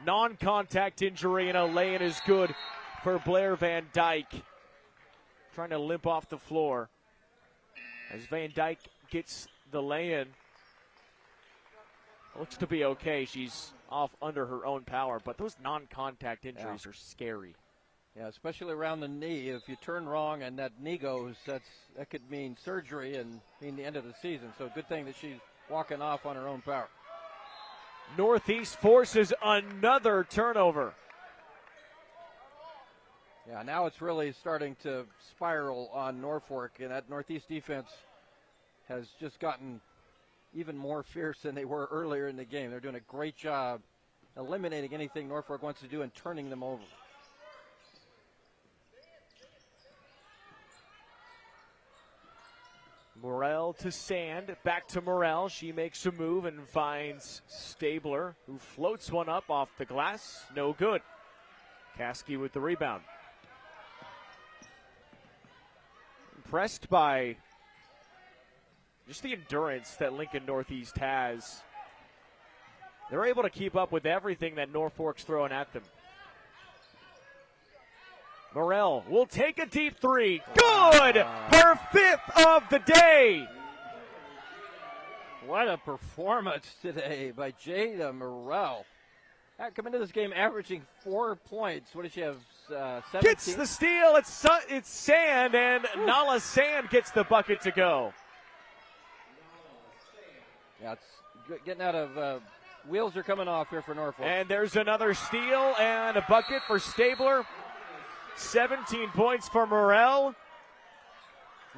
Non-contact injury, and a lay-in is good for Blair Van Dyke. Trying to limp off the floor. As Van Dyke gets the lay-in. Looks to be okay. She's off under her own power, but those non-contact injuries are scary. Yeah, especially around the knee. If you turn wrong and that knee goes, that could mean surgery and mean the end of the season. So good thing that she's walking off on her own power. Northeast forces another turnover. Yeah, now it's really starting to spiral on Norfolk, and that Northeast defense has just gotten even more fierce than they were earlier in the game. They're doing a great job eliminating anything Norfolk wants to do and turning them over. Morrell to Sand, back to Morrell. She makes a move and finds Stabler, who floats one up off the glass. No good. Caskey with the rebound. Impressed by just the endurance that Lincoln Northeast has. they're able to keep up with everything that Norfolk's throwing at them. Morrell will take a deep three. Good! Her 5th of the day. What a performance today by Jada Morrell. Coming into this game averaging 4 points. What does she have, 17? Gets the steal. It's Sand, and Nala Sand gets the bucket to go. Yeah, it's getting out of wheels are coming off here for Norfolk. And there's another steal and a bucket for Stabler. 17 points for Morrell.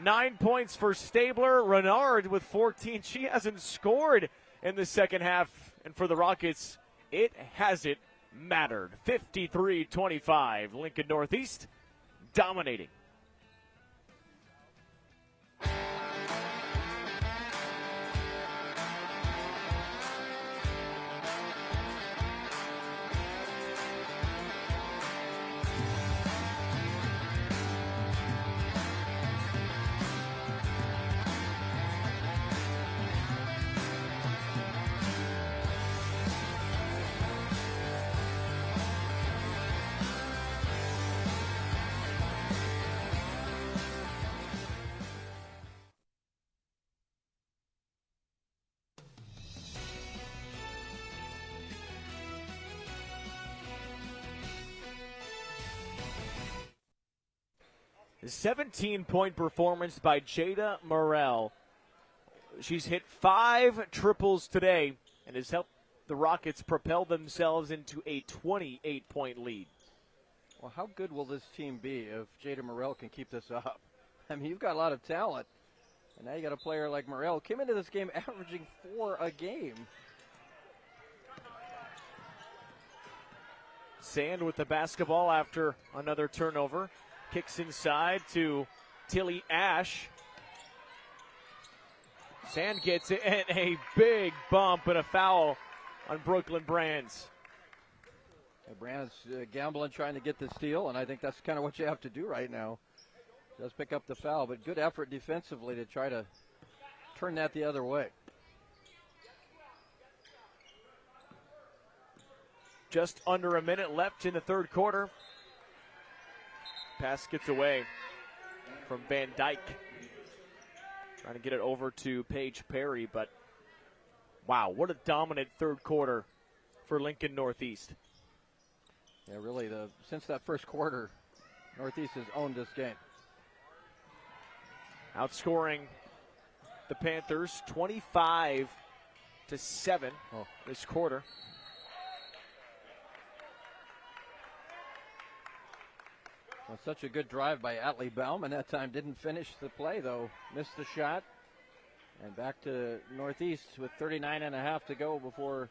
9 points for Stabler. Renard with 14. She hasn't scored in the second half. And for the Rockets, it hasn't mattered. 53-25. Lincoln Northeast dominating. A 17-point performance by Jada Morrell. She's hit 5 triples today and has helped the Rockets propel themselves into a 28-point lead. Well, how good will this team be if Jada Morrell can keep this up? I mean, you've got a lot of talent, and now you got a player like Morrell. Came into this game averaging 4 a game. Sand with the basketball after another turnover. Kicks inside to Tilly Ash. Sand gets it, and a big bump and a foul on Brooklyn Brands. Brands gambling, trying to get the steal, and I think that's kind of what you have to do right now. Does pick up the foul, but good effort defensively to try to turn that the other way. Just under a minute left in the third quarter. Pass gets away from Van Dyke. Trying to get it over to Paige Perry, but wow, what a dominant third quarter for Lincoln Northeast. Yeah, really, since that first quarter, Northeast has owned this game. Outscoring the Panthers 25-7 this quarter. Well, such a good drive by Atlee Bauman that time. Didn't finish the play, though. Missed the shot. And back to Northeast with 39.5 to go before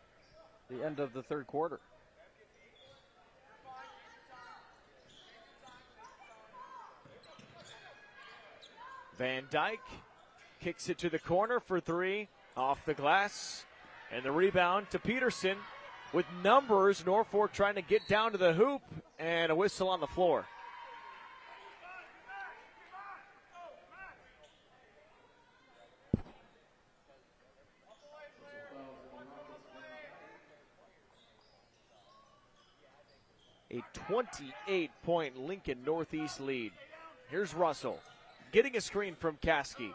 the end of the third quarter. Van Dyke kicks it to the corner for 3. Off the glass. And the rebound to Peterson with numbers. Norfolk trying to get down to the hoop. And a whistle on the floor. A 28-point Lincoln Northeast lead. Here's Russell getting a screen from Caskey.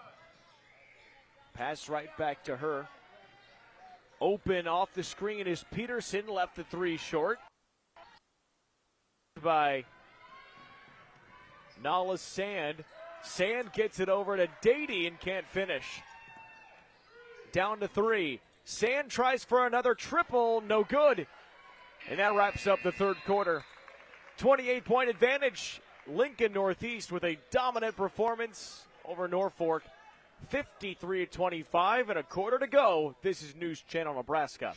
Pass right back to her. Open off the screen is Peterson, left the 3 short. By Nala Sand. Sand gets it over to Dady and can't finish. Down to 3. Sand tries for another triple, no good. And that wraps up the third quarter. 28-point advantage. Lincoln Northeast with a dominant performance over Norfolk. 53-25 and a quarter to go. This is News Channel Nebraska.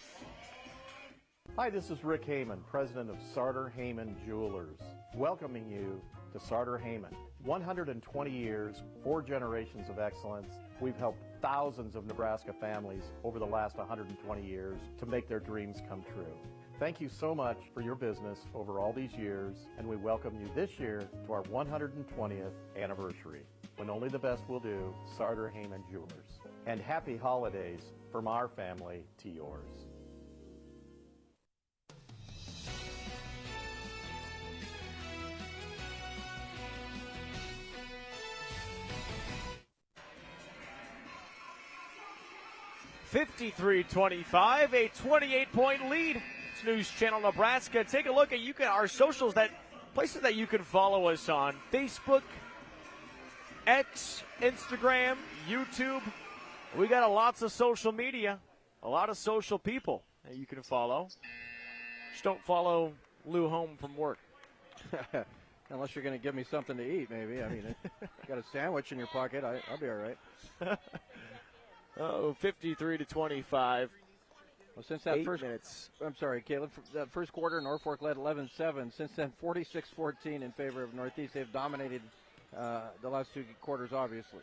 Hi, this is Rick Heyman, president of Sartor Heyman Jewelers, welcoming you to Sartor Heyman. 120 years, 4 generations of excellence. We've helped thousands of Nebraska families over the last 120 years to make their dreams come true. Thank you so much for your business over all these years, and we welcome you this year to our 120th anniversary. When only the best will do, Sartor Heyman Jewelers. And happy holidays from our family to yours. 53-25, a 28-point lead. It's News Channel Nebraska. Take a look at our socials, places that you can follow us on: Facebook, X, Instagram, YouTube. We got lots of social media, a lot of social people that you can follow. Just don't follow Lou home from work. Unless you're going to give me something to eat, maybe. I mean, you got a sandwich in your pocket, I'll be all right. 53-25. Well, since that 8 first minutes. I'm sorry, Caleb. That first quarter, Norfolk led 11-7. Since then, 46-14 in favor of Northeast. They've dominated the last two quarters, obviously.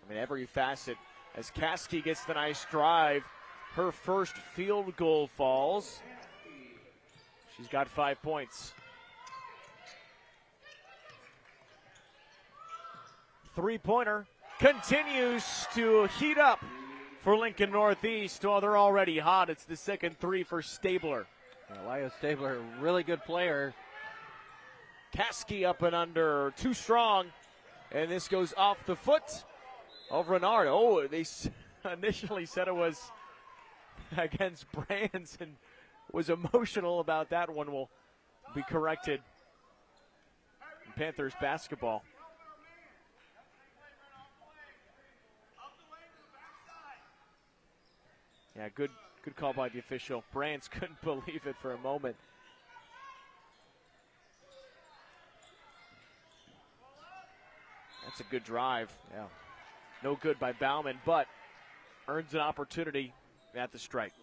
I mean, every facet. As Caskey gets the nice drive, her first field goal falls. She's got 5 points. Three-pointer continues to heat up for Lincoln Northeast. Well, they're already hot. It's the second three for Stabler. Elias Stabler, really good player. Caskey up and under, too strong. And this goes off the foot of Renard. Oh, they initially said it was against Brands and was emotional about that one. Will be corrected in Panthers basketball. Yeah, good call by the official. Brands couldn't believe it for a moment. That's a good drive. Yeah. No good by Bauman, but earns an opportunity at the strike.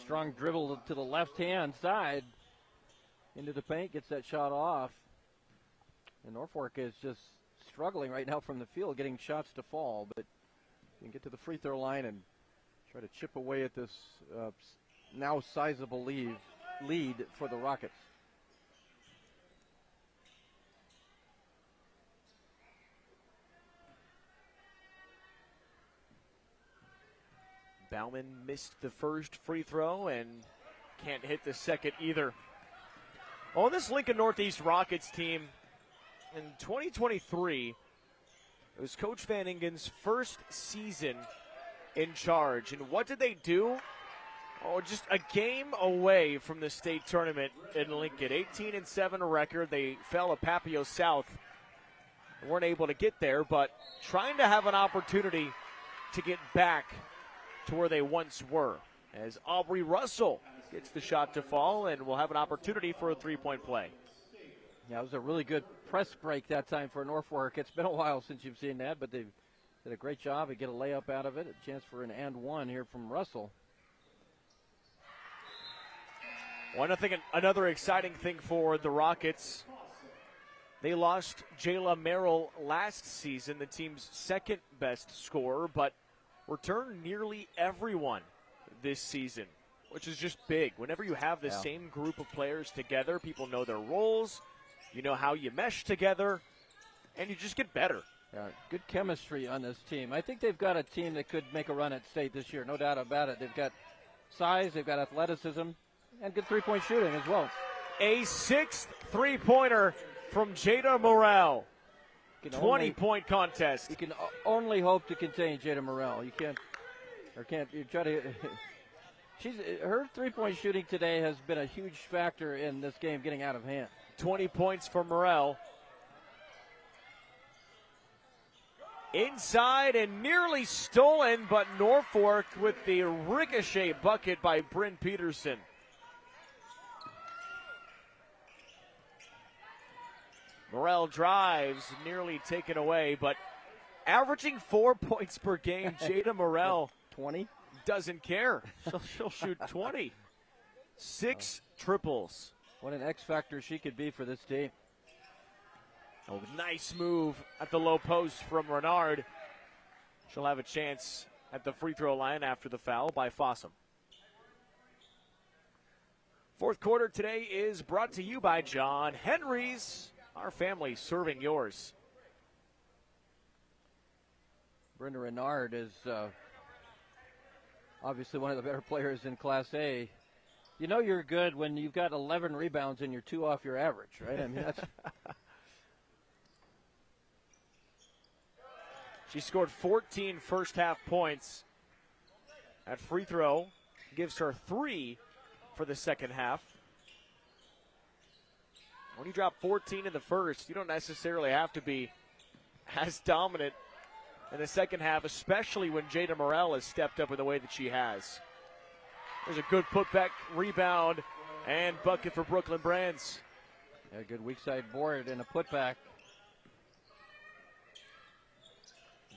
Strong dribble to the left-hand side into the paint, gets that shot off. And Norfolk is just struggling right now from the field, getting shots to fall, but you can get to the free throw line and try to chip away at this now sizable lead for the Rockets. Bauman missed the first free throw and can't hit the second either. On this Lincoln Northeast Rockets team in 2023, it was Coach Van Ingen's first season in charge. And what did they do? Oh, just a game away from the state tournament in Lincoln. 18-7 record. They fell to Papio South. They weren't able to get there, but trying to have an opportunity to get back to where they once were. As Aubrey Russell gets the shot to fall and will have an opportunity for a three-point play. Yeah, it was a really good press break that time for Norfolk. It's been a while since you've seen that, but they've did a great job to get a layup out of it. A chance for an and one here from Russell. Well, I think another exciting thing for the Rockets, they lost Jayla Merrill last season, the team's second best scorer, but returned nearly everyone this season, which is just big. Whenever you have the same group of players together, people know their roles, you know how you mesh together, and you just get better. Yeah, good chemistry on this team. I think they've got a team that could make a run at state this year, no doubt about it. They've got size, they've got athleticism, and good three-point shooting as well. A sixth three-pointer from Jada Morrell. 20-point contest. You can only hope to contain Jada Morrell. You try to. Her three-point shooting today has been a huge factor in this game getting out of hand. 20 points for Morrell. Inside and nearly stolen, but Norfolk with the ricochet bucket by Bryn Peterson. Morrell drives, nearly taken away, but averaging 4 points per game, Jada Morrell 20 doesn't care. She'll shoot 20. 6 triples. What an X factor she could be for this team. Oh, nice move at the low post from Renard. She'll have a chance at the free throw line after the foul by Fossum. Fourth quarter today is brought to you by John Henry's. Our family serving yours. Brenda Renard is obviously one of the better players in Class A. You know you're good when you've got 11 rebounds and you're 2 off your average, right? I mean, that's... She scored 14 first-half points That free throw gives her 3 for the second half. When you drop 14 in the first, you don't necessarily have to be as dominant in the second half, especially when Jada Morrell has stepped up in the way that she has. There's a good putback, rebound, and bucket for Brooklyn Brands. Yeah, good weak side board and a putback.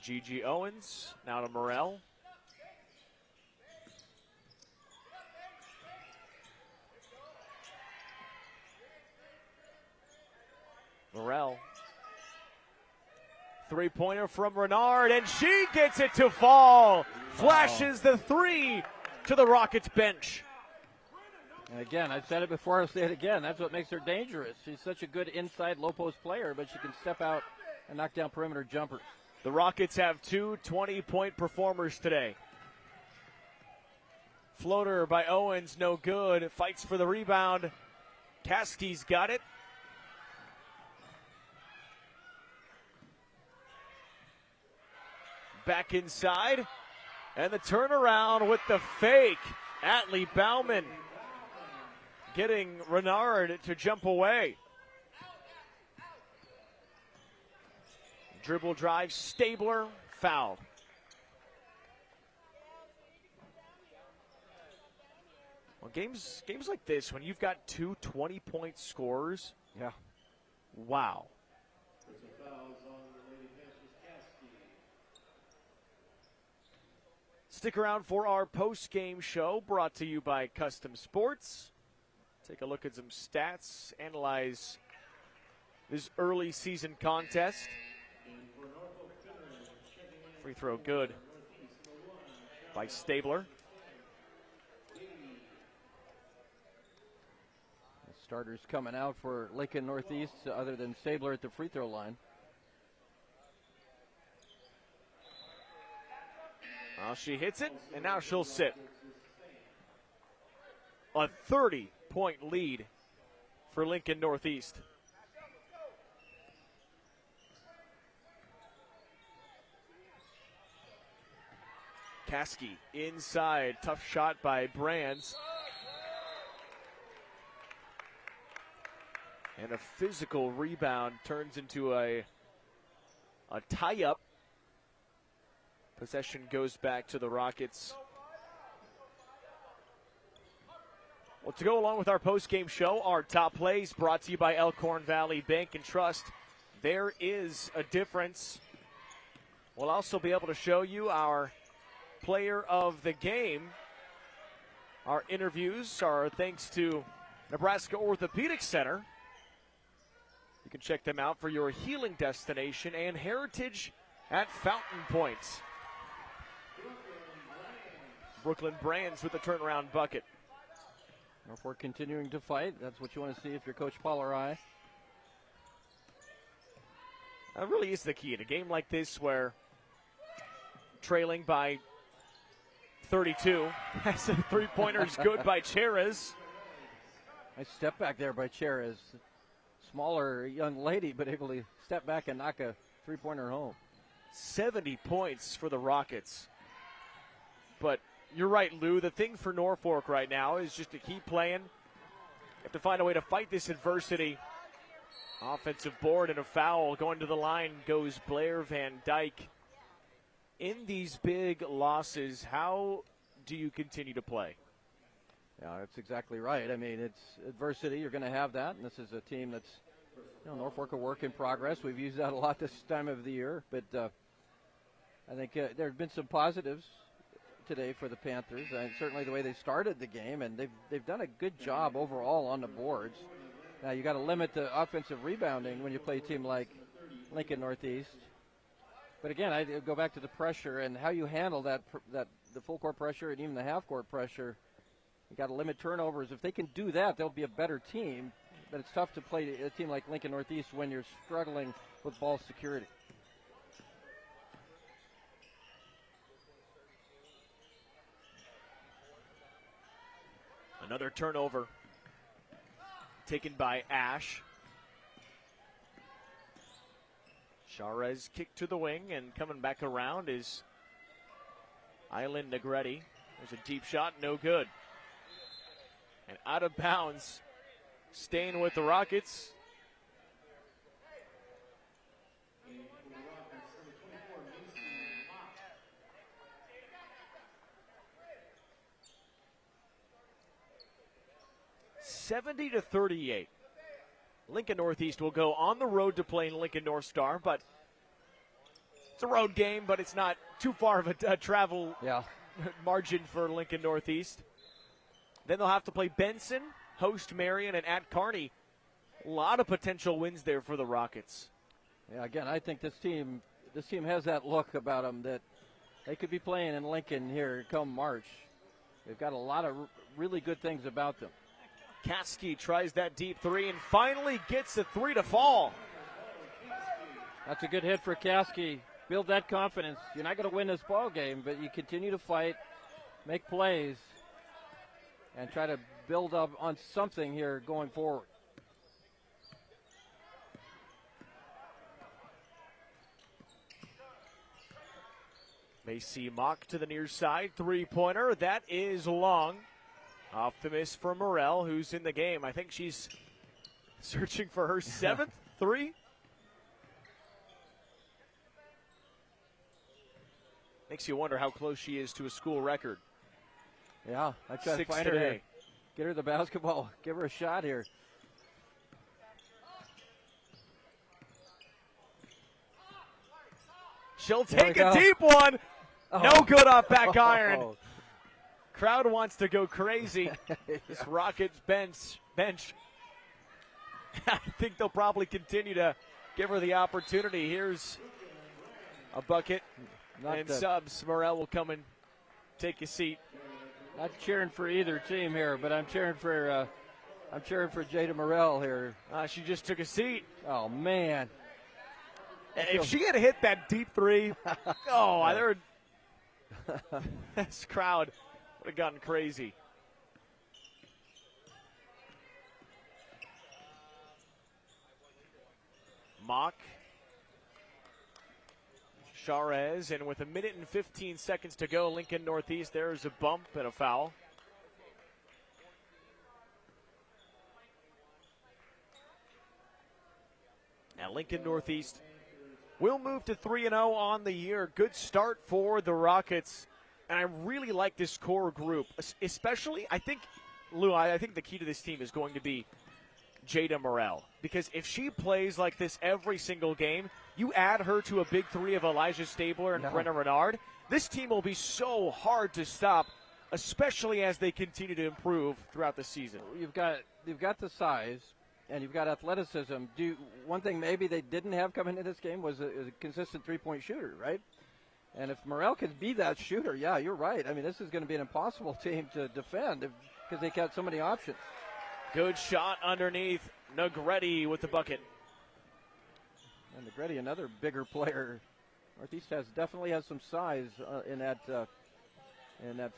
Gigi Owens now to Morrell. Morrell. Three-pointer from Renard, and she gets it to fall. Flashes the 3 to the Rockets bench. And again, I've said it before, I'll say it again. That's what makes her dangerous. She's such a good inside low-post player, but she can step out and knock down perimeter jumpers. The Rockets have 2 20-point performers today. Floater by Owens, no good. Fights for the rebound. Caskey's got it. Back inside. And the turnaround with the fake. Atlee Bauman getting Renard to jump away. Dribble drive, Stabler, fouled. Well, games like this, when you've got 2 20-point scorers, yeah, wow. Stick around for our post-game show brought to you by Custom Sports. Take a look at some stats, analyze this early season contest. Free throw good by Stabler. The starters coming out for Lincoln Northeast other than Stabler at the free throw line. Well, she hits it, and now she'll sit. A 30-point lead for Lincoln Northeast. Caskey inside, tough shot by Brands. And a physical rebound turns into a tie-up. Possession goes back to the Rockets. Well, to go along with our post-game show, our top plays brought to you by Elkhorn Valley Bank and Trust. There is a difference. We'll also be able to show you our player of the game. Our interviews are thanks to Nebraska Orthopedic Center. You can check them out for your healing destination and heritage at Fountain Points. Brooklyn Brands with the turnaround bucket. Norfolk continuing to fight. That's what you want to see if you're Coach Paul or I. That really is the key in a game like this where trailing by 32. That's a three-pointer is good by Cherez. Nice step back there by Cherez. Smaller young lady, but able to step back and knock a three-pointer home. 70 points for the Rockets. But you're right, Lou. The thing for Norfolk right now is just to keep playing. You have to find a way to fight this adversity. Offensive board and a foul. Going to the line goes Blair Van Dyke. In these big losses, how do you continue to play? Yeah, that's exactly right. I mean, it's adversity. You're going to have that, and this is a team that's, Norfolk a work in progress. We've used that a lot this time of the year, but I think there have been some positives today for the Panthers, and certainly the way they started the game, and they've done a good job overall on the boards. Now you got to limit the offensive rebounding when you play a team like Lincoln Northeast. But again, I go back to the pressure and how you handle that the full court pressure and even the half court pressure. You got to limit turnovers. If they can do that, they'll be a better team. But it's tough to play a team like Lincoln Northeast when you're struggling with ball security. Another turnover taken by Ash. Charez kicked to the wing, and coming back around is Island Negretti. There's a deep shot, no good. And out of bounds, staying with the Rockets. (70-38). Lincoln Northeast will go on the road to play in Lincoln North Star, but it's a road game, but it's not too far of a travel margin for Lincoln Northeast. Then they'll have to play Benson, host Marion, and at Kearney. A lot of potential wins there for the Rockets. Yeah, again, I think this team has that look about them that they could be playing in Lincoln here come March. They've got a lot of really good things about them. Caskey tries that deep three and finally gets the three to fall. That's a good hit for Caskey. Build that confidence. You're not going to win this ball game, but you continue to fight, make plays, and try to build up on something here going forward. Macy Mock to the near side, three-pointer. That is long. Off the miss for Morrell, who's in the game. I think she's searching for her seventh three. Makes you wonder how close she is to a school record. Yeah, I try to find her here. Get her the basketball. Give her a shot here. She'll take a deep one. Oh. No good off back iron. Crowd wants to go crazy. This Rockets bench. I think they'll probably continue to give her the opportunity. Here's a bucket and subs. Morrell will come and take a seat. Not cheering for either team here, but I'm cheering for Jada Morrell here. She just took a seat. Oh man! If she had hit that deep three, this crowd would have gotten crazy. Mock. Charez, and with 1 minute and 15 seconds to go, Lincoln Northeast, there's a bump and a foul. Now Lincoln Northeast will move to 3-0 on the year. Good start for the Rockets. And I really like this core group, especially, I think, Lou, I think the key to this team is going to be Jada Morrell. Because if she plays like this every single game, you add her to a big three of Elijah Stabler and Brenna Renard, this team will be so hard to stop, especially as they continue to improve throughout the season. You've got the size, and you've got athleticism. One thing maybe they didn't have coming into this game was a consistent three-point shooter, right? And if Morrell could be that shooter, yeah, you're right. I mean, this is going to be an impossible team to defend because they got so many options. Good shot underneath. Negretti with the bucket. And Negretti, another bigger player. Northeast definitely has some size in that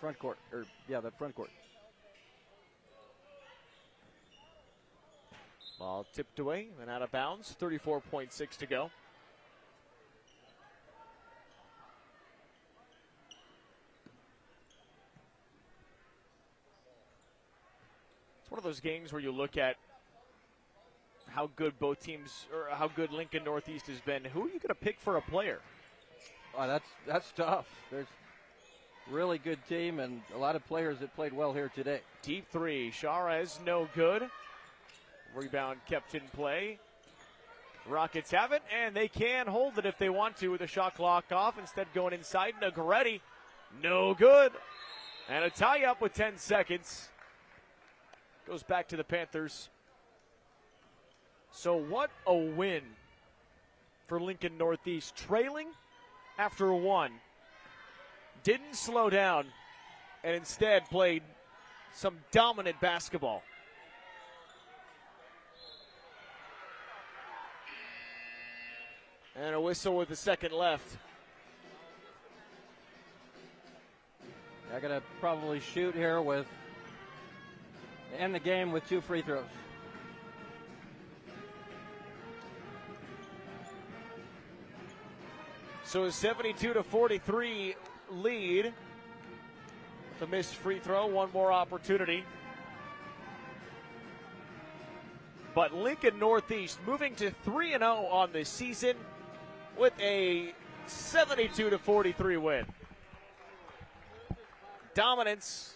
front court. That front court. Ball tipped away and out of bounds. 34.6 to go. It's one of those games where you look at how good both teams, or how good Lincoln Northeast has been. Who are you going to pick for a player? Oh, that's tough. There's a really good team and a lot of players that played well here today. Deep three. Charez, no good. Rebound kept in play. Rockets have it, and they can hold it if they want to with a shot clock off. Instead going inside. Negretti, no good. And a tie-up with 10 seconds. Goes back to the Panthers. So what a win for Lincoln Northeast. Trailing after one. Didn't slow down and instead played some dominant basketball. And a whistle with a second left. I got to probably shoot here with end the game with 2 free throws. So a 72-43 lead. the missed free throw. One more opportunity. But Lincoln Northeast moving to 3-0 on the season with a 72-43 win. Dominance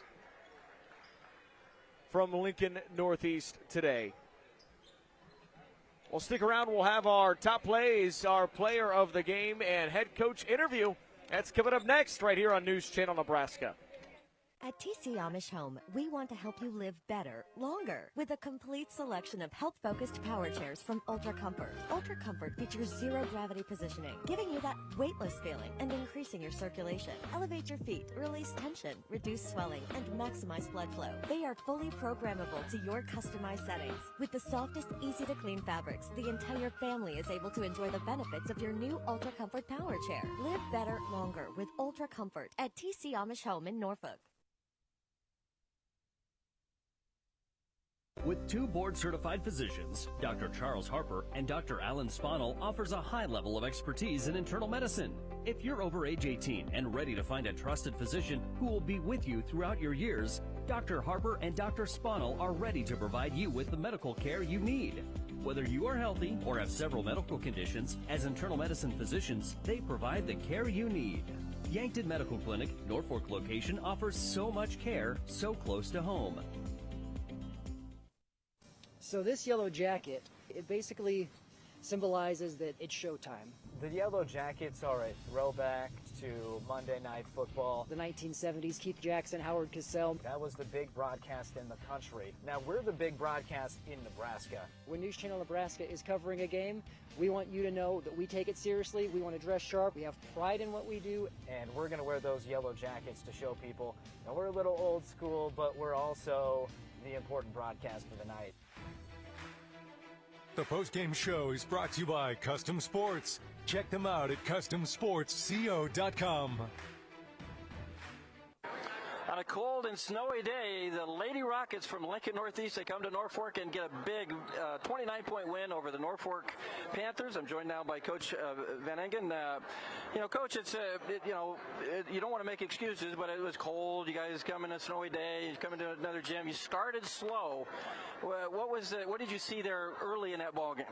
from Lincoln Northeast today. Well, stick around. We'll have our top plays, our player of the game, and head coach interview. That's coming up next right here on News Channel Nebraska. At TC Amish Home, we want to help you live better, longer, with a complete selection of health-focused power chairs from Ultra Comfort. Ultra Comfort features zero-gravity positioning, giving you that weightless feeling and increasing your circulation. Elevate your feet, release tension, reduce swelling, and maximize blood flow. They are fully programmable to your customized settings. With the softest, easy-to-clean fabrics, the entire family is able to enjoy the benefits of your new Ultra Comfort power chair. Live better, longer with Ultra Comfort at TC Amish Home in Norfolk. With 2 board-certified physicians, Dr. Charles Harper and Dr. Alan Spanel offers a high level of expertise in internal medicine. If you're over age 18 and ready to find a trusted physician who will be with you throughout your years, Dr. Harper and Dr. Spanel are ready to provide you with the medical care you need. Whether you are healthy or have several medical conditions, as internal medicine physicians, they provide the care you need. Yankton Medical Clinic, Norfolk location offers so much care so close to home. So this yellow jacket, it basically symbolizes that it's showtime. The Yellow Jackets are a throwback to Monday Night Football. The 1970s, Keith Jackson, Howard Cosell. That was the big broadcast in the country. Now we're the big broadcast in Nebraska. When News Channel Nebraska is covering a game, we want you to know that we take it seriously. We want to dress sharp. We have pride in what we do. And we're going to wear those yellow jackets to show people. Now we're a little old school, but we're also the important broadcast of the night. The post-game show is brought to you by Custom Sports. Check them out at customsportsco.com. On a cold and snowy day, the Lady Rockets from Lincoln Northeast, they come to Norfolk and get a big 29-point win over the Norfolk Panthers. I'm joined now by Coach Van Engen. Coach, you don't want to make excuses, but it was cold. You guys come in a snowy day. You come into another gym. You started slow. What did you see there early in that ball game?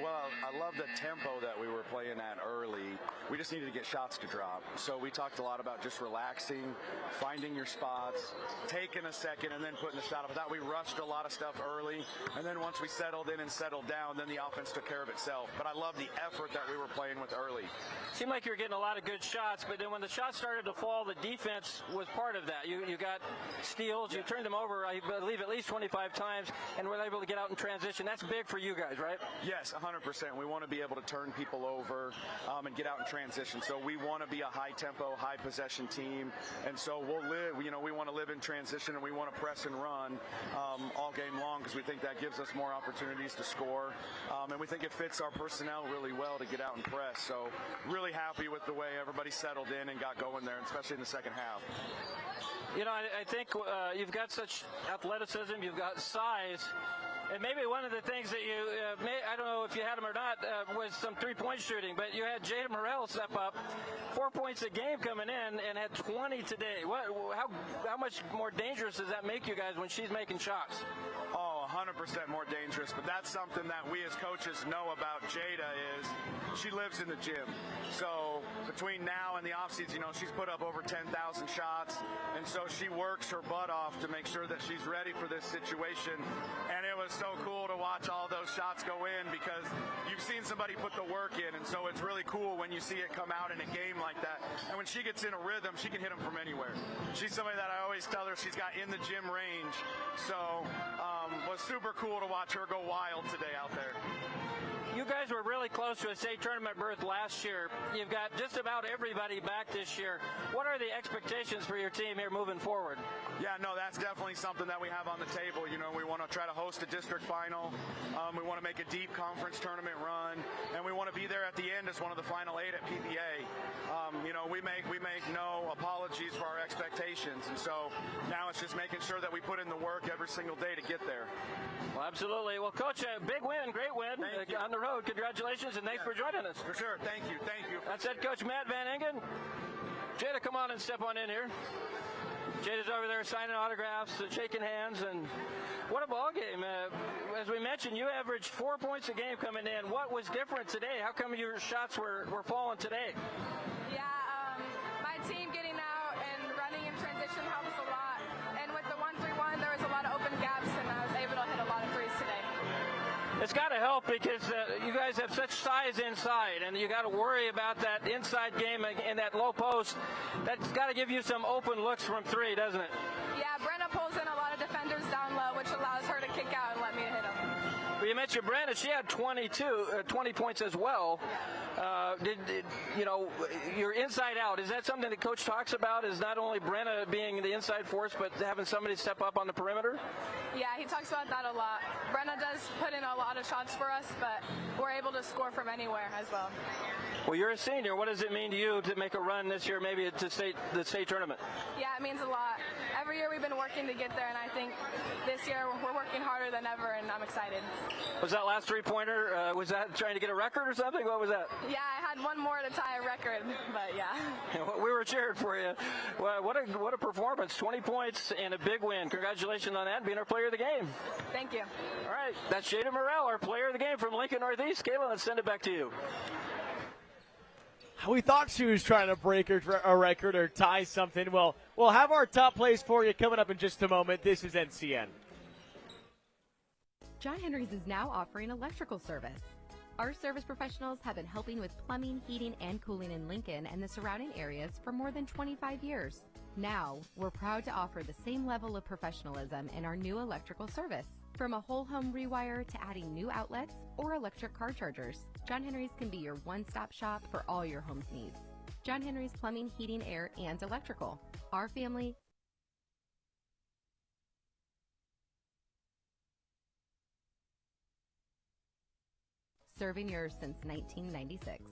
Well, I love the tempo that we were playing at early. We just needed to get shots to drop. So we talked a lot about just relaxing, finding your spots, taking a second, and then putting a shot up. I thought we rushed a lot of stuff early, and then once we settled in and settled down, then the offense took care of itself. But I love the effort that we were playing with early. Seemed like you were getting a lot of good shots, but then when the shots started to fall, the defense was part of that. You got steals. You turned them over, I believe, at least 25 times, and were able to get out in transition. That's big for you guys, right? Yes, 100%. We want to be able to turn people over and get out in transition. So we want to be a high-tempo, high-possession team, and so we'll live. We want to live in transition, and we want to press and run all game long because we think that gives us more opportunities to score, and we think it fits our personnel really well to get out and press. So really happy with the way everybody settled in and got going there, especially in the second half. I think you've got such athleticism, you've got size. And maybe one of the things that you, I don't know if you had them or not, was some three-point shooting. But you had Jada Morrell step up, 4 points a game coming in, and had 20 today. How much more dangerous does that make you guys when she's making shots? Oh, 100% more dangerous. But that's something that we as coaches know about Jada is she lives in the gym. So between now and the offseason, she's put up over 10,000 shots. And so she works her butt off to make sure that she's ready for this situation. And it was so cool to watch all those shots go in because you've seen somebody put the work in, and so it's really cool when you see it come out in a game like that. And when she gets in a rhythm, she can hit them from anywhere. She's somebody that I always tell her she's got in the gym range. So was super cool to watch her go wild today out there. You guys were really close to a state tournament berth last year. You've got just about everybody back this year. What are the expectations for your team here moving forward? Yeah, no, that's definitely something that we have on the table. We want to try to host a district final. We want to make a deep conference tournament run, and we want to be there at the end as one of the final 8 at PBA. We make no apologies for our expectations, and so now it's just making sure that we put in the work every single day to get there. Well, absolutely. Well, Coach, a big win, great win on the road. Congratulations, and thanks for joining us. For sure. Thank you. That's head coach Matt Van Engen. Jada, come on and step on in here. Jada's over there signing autographs, shaking hands, and what a ball game. As we mentioned, you averaged 4 points a game coming in. What was different today? How come your shots were falling today? Yeah, my team getting out and running in transition helps a lot. And with the 1-3-1, there was a lot of open gaps, and I was able to hit a lot of threes today. It's got to help because you guys have such size inside, and you got to worry about that inside game in that low post. That's got to give you some open looks from three, doesn't it? Yeah, Brenna pulls in a lot of defenders down low, which allows her to kick out and let me hit them. Well, you mentioned Brenna. She had 20 points as well. You're inside out. Is that something that Coach talks about? Is not only Brenna being the inside force, but having somebody step up on the perimeter? Yeah, he talks about that a lot. Brenna does put in a lot of shots for us, but we're able to score from anywhere as well. Well, you're a senior. What does it mean to you to make a run this year, maybe to the state tournament? Yeah, it means a lot. Every year we've been working to get there, and I think this year we're working harder than ever, and I'm excited. Was that last three-pointer, was that trying to get a record or something? What was that? Yeah, I had one more to tie a record, but yeah. We were cheering for you. Well, what a performance. 20 points and a big win. Congratulations on that, being our player of the game. Thank you. All right, that's Jada Morrell, our player of the game from Lincoln Northeast. Kayla, let's send it back to you. We thought she was trying to break a record or tie something. Well, we'll have our top plays for you coming up in just a moment. This is NCN. John Henry's is now offering electrical service. Our service professionals have been helping with plumbing, heating, and cooling in Lincoln and the surrounding areas for more than 25 years. Now, we're proud to offer the same level of professionalism in our new electrical service. From a whole home rewire to adding new outlets or electric car chargers, John Henry's can be your one-stop shop for all your home's needs. John Henry's Plumbing, Heating, Air, and Electrical. Our family. Serving yours since 1996.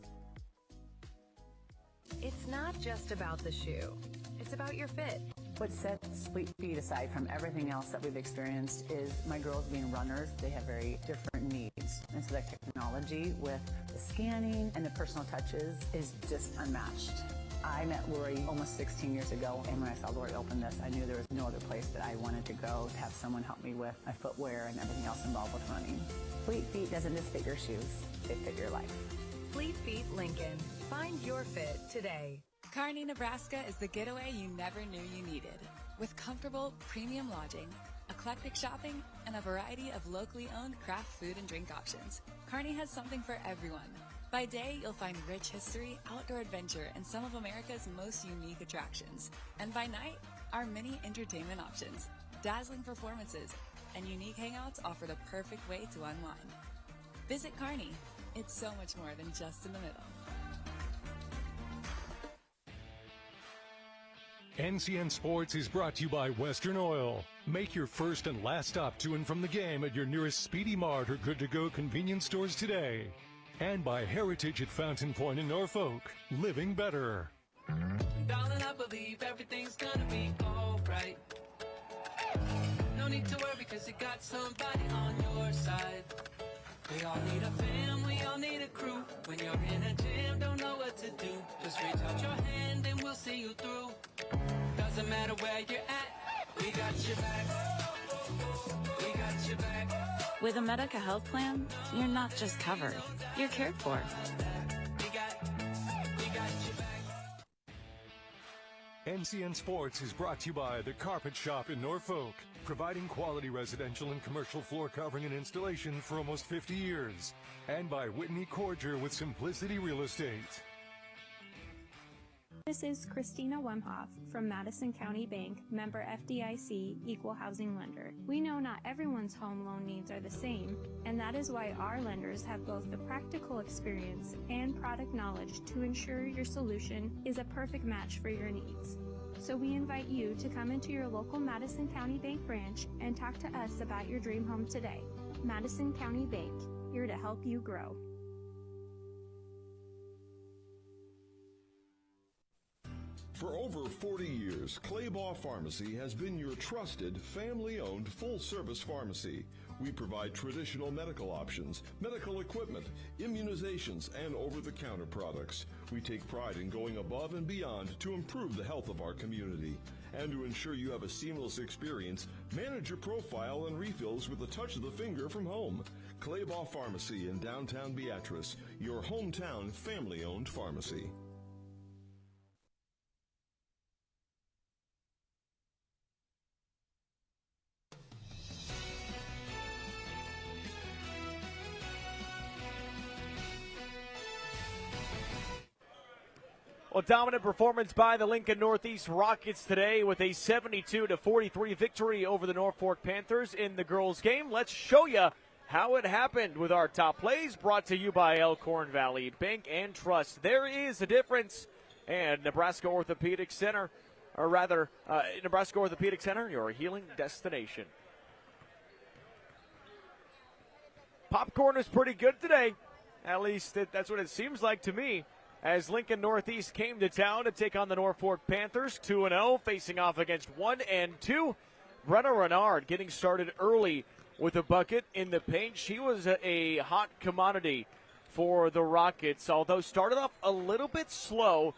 It's not just about the shoe. It's about your fit. What sets Fleet Feet aside from everything else that we've experienced is my girls being runners. They have very different needs. And so that technology with the scanning and the personal touches is just unmatched. I met Lori almost 16 years ago, and when I saw Lori open this, I knew there was no other place that I wanted to go to have someone help me with my footwear and everything else involved with running. Fleet Feet doesn't just fit your shoes, they fit your life. Fleet Feet Lincoln. Find your fit today. Kearney, Nebraska is the getaway you never knew you needed. With comfortable, premium lodging, eclectic shopping, and a variety of locally owned craft food and drink options, Kearney has something for everyone. By day, you'll find rich history, outdoor adventure, and some of America's most unique attractions. And by night, our many entertainment options, dazzling performances, and unique hangouts offer the perfect way to unwind. Visit Kearney. It's so much more than just in the middle. NCN Sports is brought to you by Western Oil. Make your first and last stop to and from the game at your nearest Speedy Mart or Good to Go convenience stores today. And by Heritage at Fountain Point in Norfolk. Living better. Darling, I believe everything's gonna be alright. No need to worry because you got somebody on your side. We all need a fam, we all need a crew. When you're in a jam, don't know what to do. Just reach out your hand and we'll see you through. Doesn't matter where you're at, we got your back. We got your back. With a Medica health plan, you're not just covered, you're cared for. We got your back. NCN Sports is brought to you by The Carpet Shop in Norfolk, providing quality residential and commercial floor covering and installation for almost 50 years. And by Whitney Corger with Simplicity Real Estate. This is Christina Wemhoff from Madison County Bank, member FDIC, equal housing lender. We know not everyone's home loan needs are the same, and that is why our lenders have both the practical experience and product knowledge to ensure your solution is a perfect match for your needs. So we invite you to come into your local Madison County Bank branch and talk to us about your dream home today. Madison County Bank, here to help you grow. For over 40 years, Claybaugh Pharmacy has been your trusted, family-owned, full-service pharmacy. We provide traditional medical options, medical equipment, immunizations, and over-the-counter products. We take pride in going above and beyond to improve the health of our community. And to ensure you have a seamless experience, manage your profile and refills with a touch of the finger from home. Claybaugh Pharmacy in downtown Beatrice, your hometown family-owned pharmacy. Well, dominant performance by the Lincoln Northeast Rockets today with a 72-43 victory over the Norfolk Panthers in the girls' game. Let's show you how it happened with our top plays, brought to you by Elkhorn Valley Bank and Trust. There is a difference, and Nebraska Orthopedic Center, Nebraska Orthopedic Center, your healing destination. Popcorn is pretty good today. At least that's what it seems like to me, as Lincoln Northeast came to town to take on the Norfolk Panthers, 2-0, facing off against 1-2. Brenna Renard getting started early with a bucket in the paint. She was a hot commodity for the Rockets, although started off a little bit slow,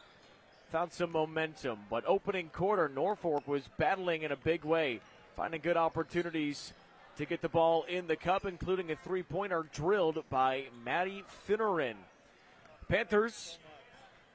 found some momentum. But opening quarter, Norfolk was battling in a big way, finding good opportunities to get the ball in the cup, including a three-pointer drilled by Maddie Finneran. Panthers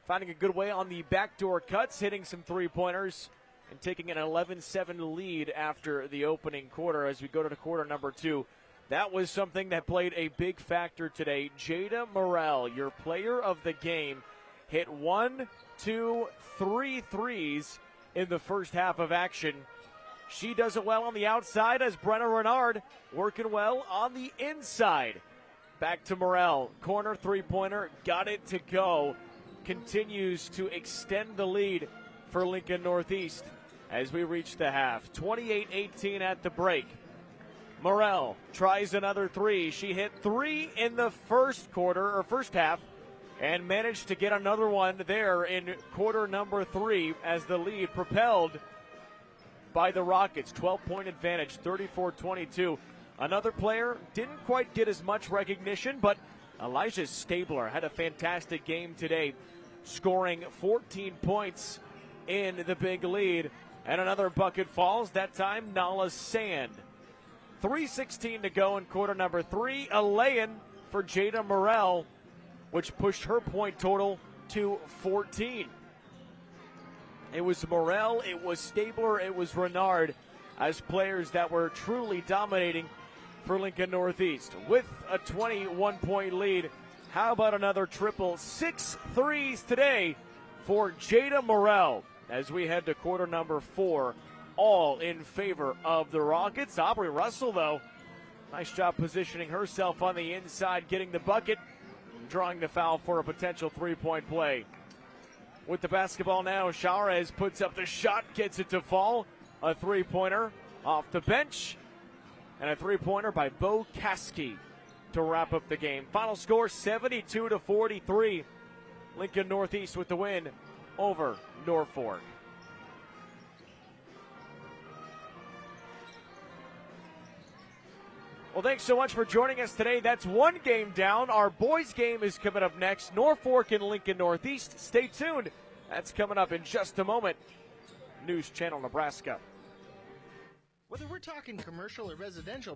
finding a good way on the backdoor cuts, hitting some three-pointers, and taking an 11-7 lead after the opening quarter as we go to quarter number 2. That was something that played a big factor today. Jada Morrell, your player of the game, hit 1, 2, 3 threes in the first half of action. She does it well on the outside as Brenna Renard working well on the inside. Back to Morrell. Corner three-pointer. Got it to go. Continues to extend the lead for Lincoln Northeast as we reach the half. 28-18 at the break. Morrell tries another three. She hit 3 in the first half, and managed to get another one there in quarter number 3 as the lead propelled by the Rockets. 12-point advantage, 34-22. Another player didn't quite get as much recognition, but Elijah Stabler had a fantastic game today, scoring 14 points in the big lead. And another bucket falls, that time Nala Sand. 3:16 to go in quarter number 3. A lay-in for Jada Morrell, which pushed her point total to 14. It was Morrell, it was Stabler, it was Renard as players that were truly dominating for Lincoln Northeast. With a 21-point lead, how about another triple? 6 threes today for Jada Morrell as we head to quarter number 4, all in favor of the Rockets. Aubrey Russell, though, nice job positioning herself on the inside, getting the bucket, drawing the foul for a potential three-point play. With the basketball now, Chavez puts up the shot, gets it to fall. A three-pointer off the bench, and a three-pointer by Bo Caskey to wrap up the game. Final score, 72-43. Lincoln Northeast with the win over Norfolk. Well, thanks so much for joining us today. That's one game down. Our boys' game is coming up next. Norfolk and Lincoln Northeast. Stay tuned. That's coming up in just a moment. News Channel Nebraska. Whether we're talking commercial or residential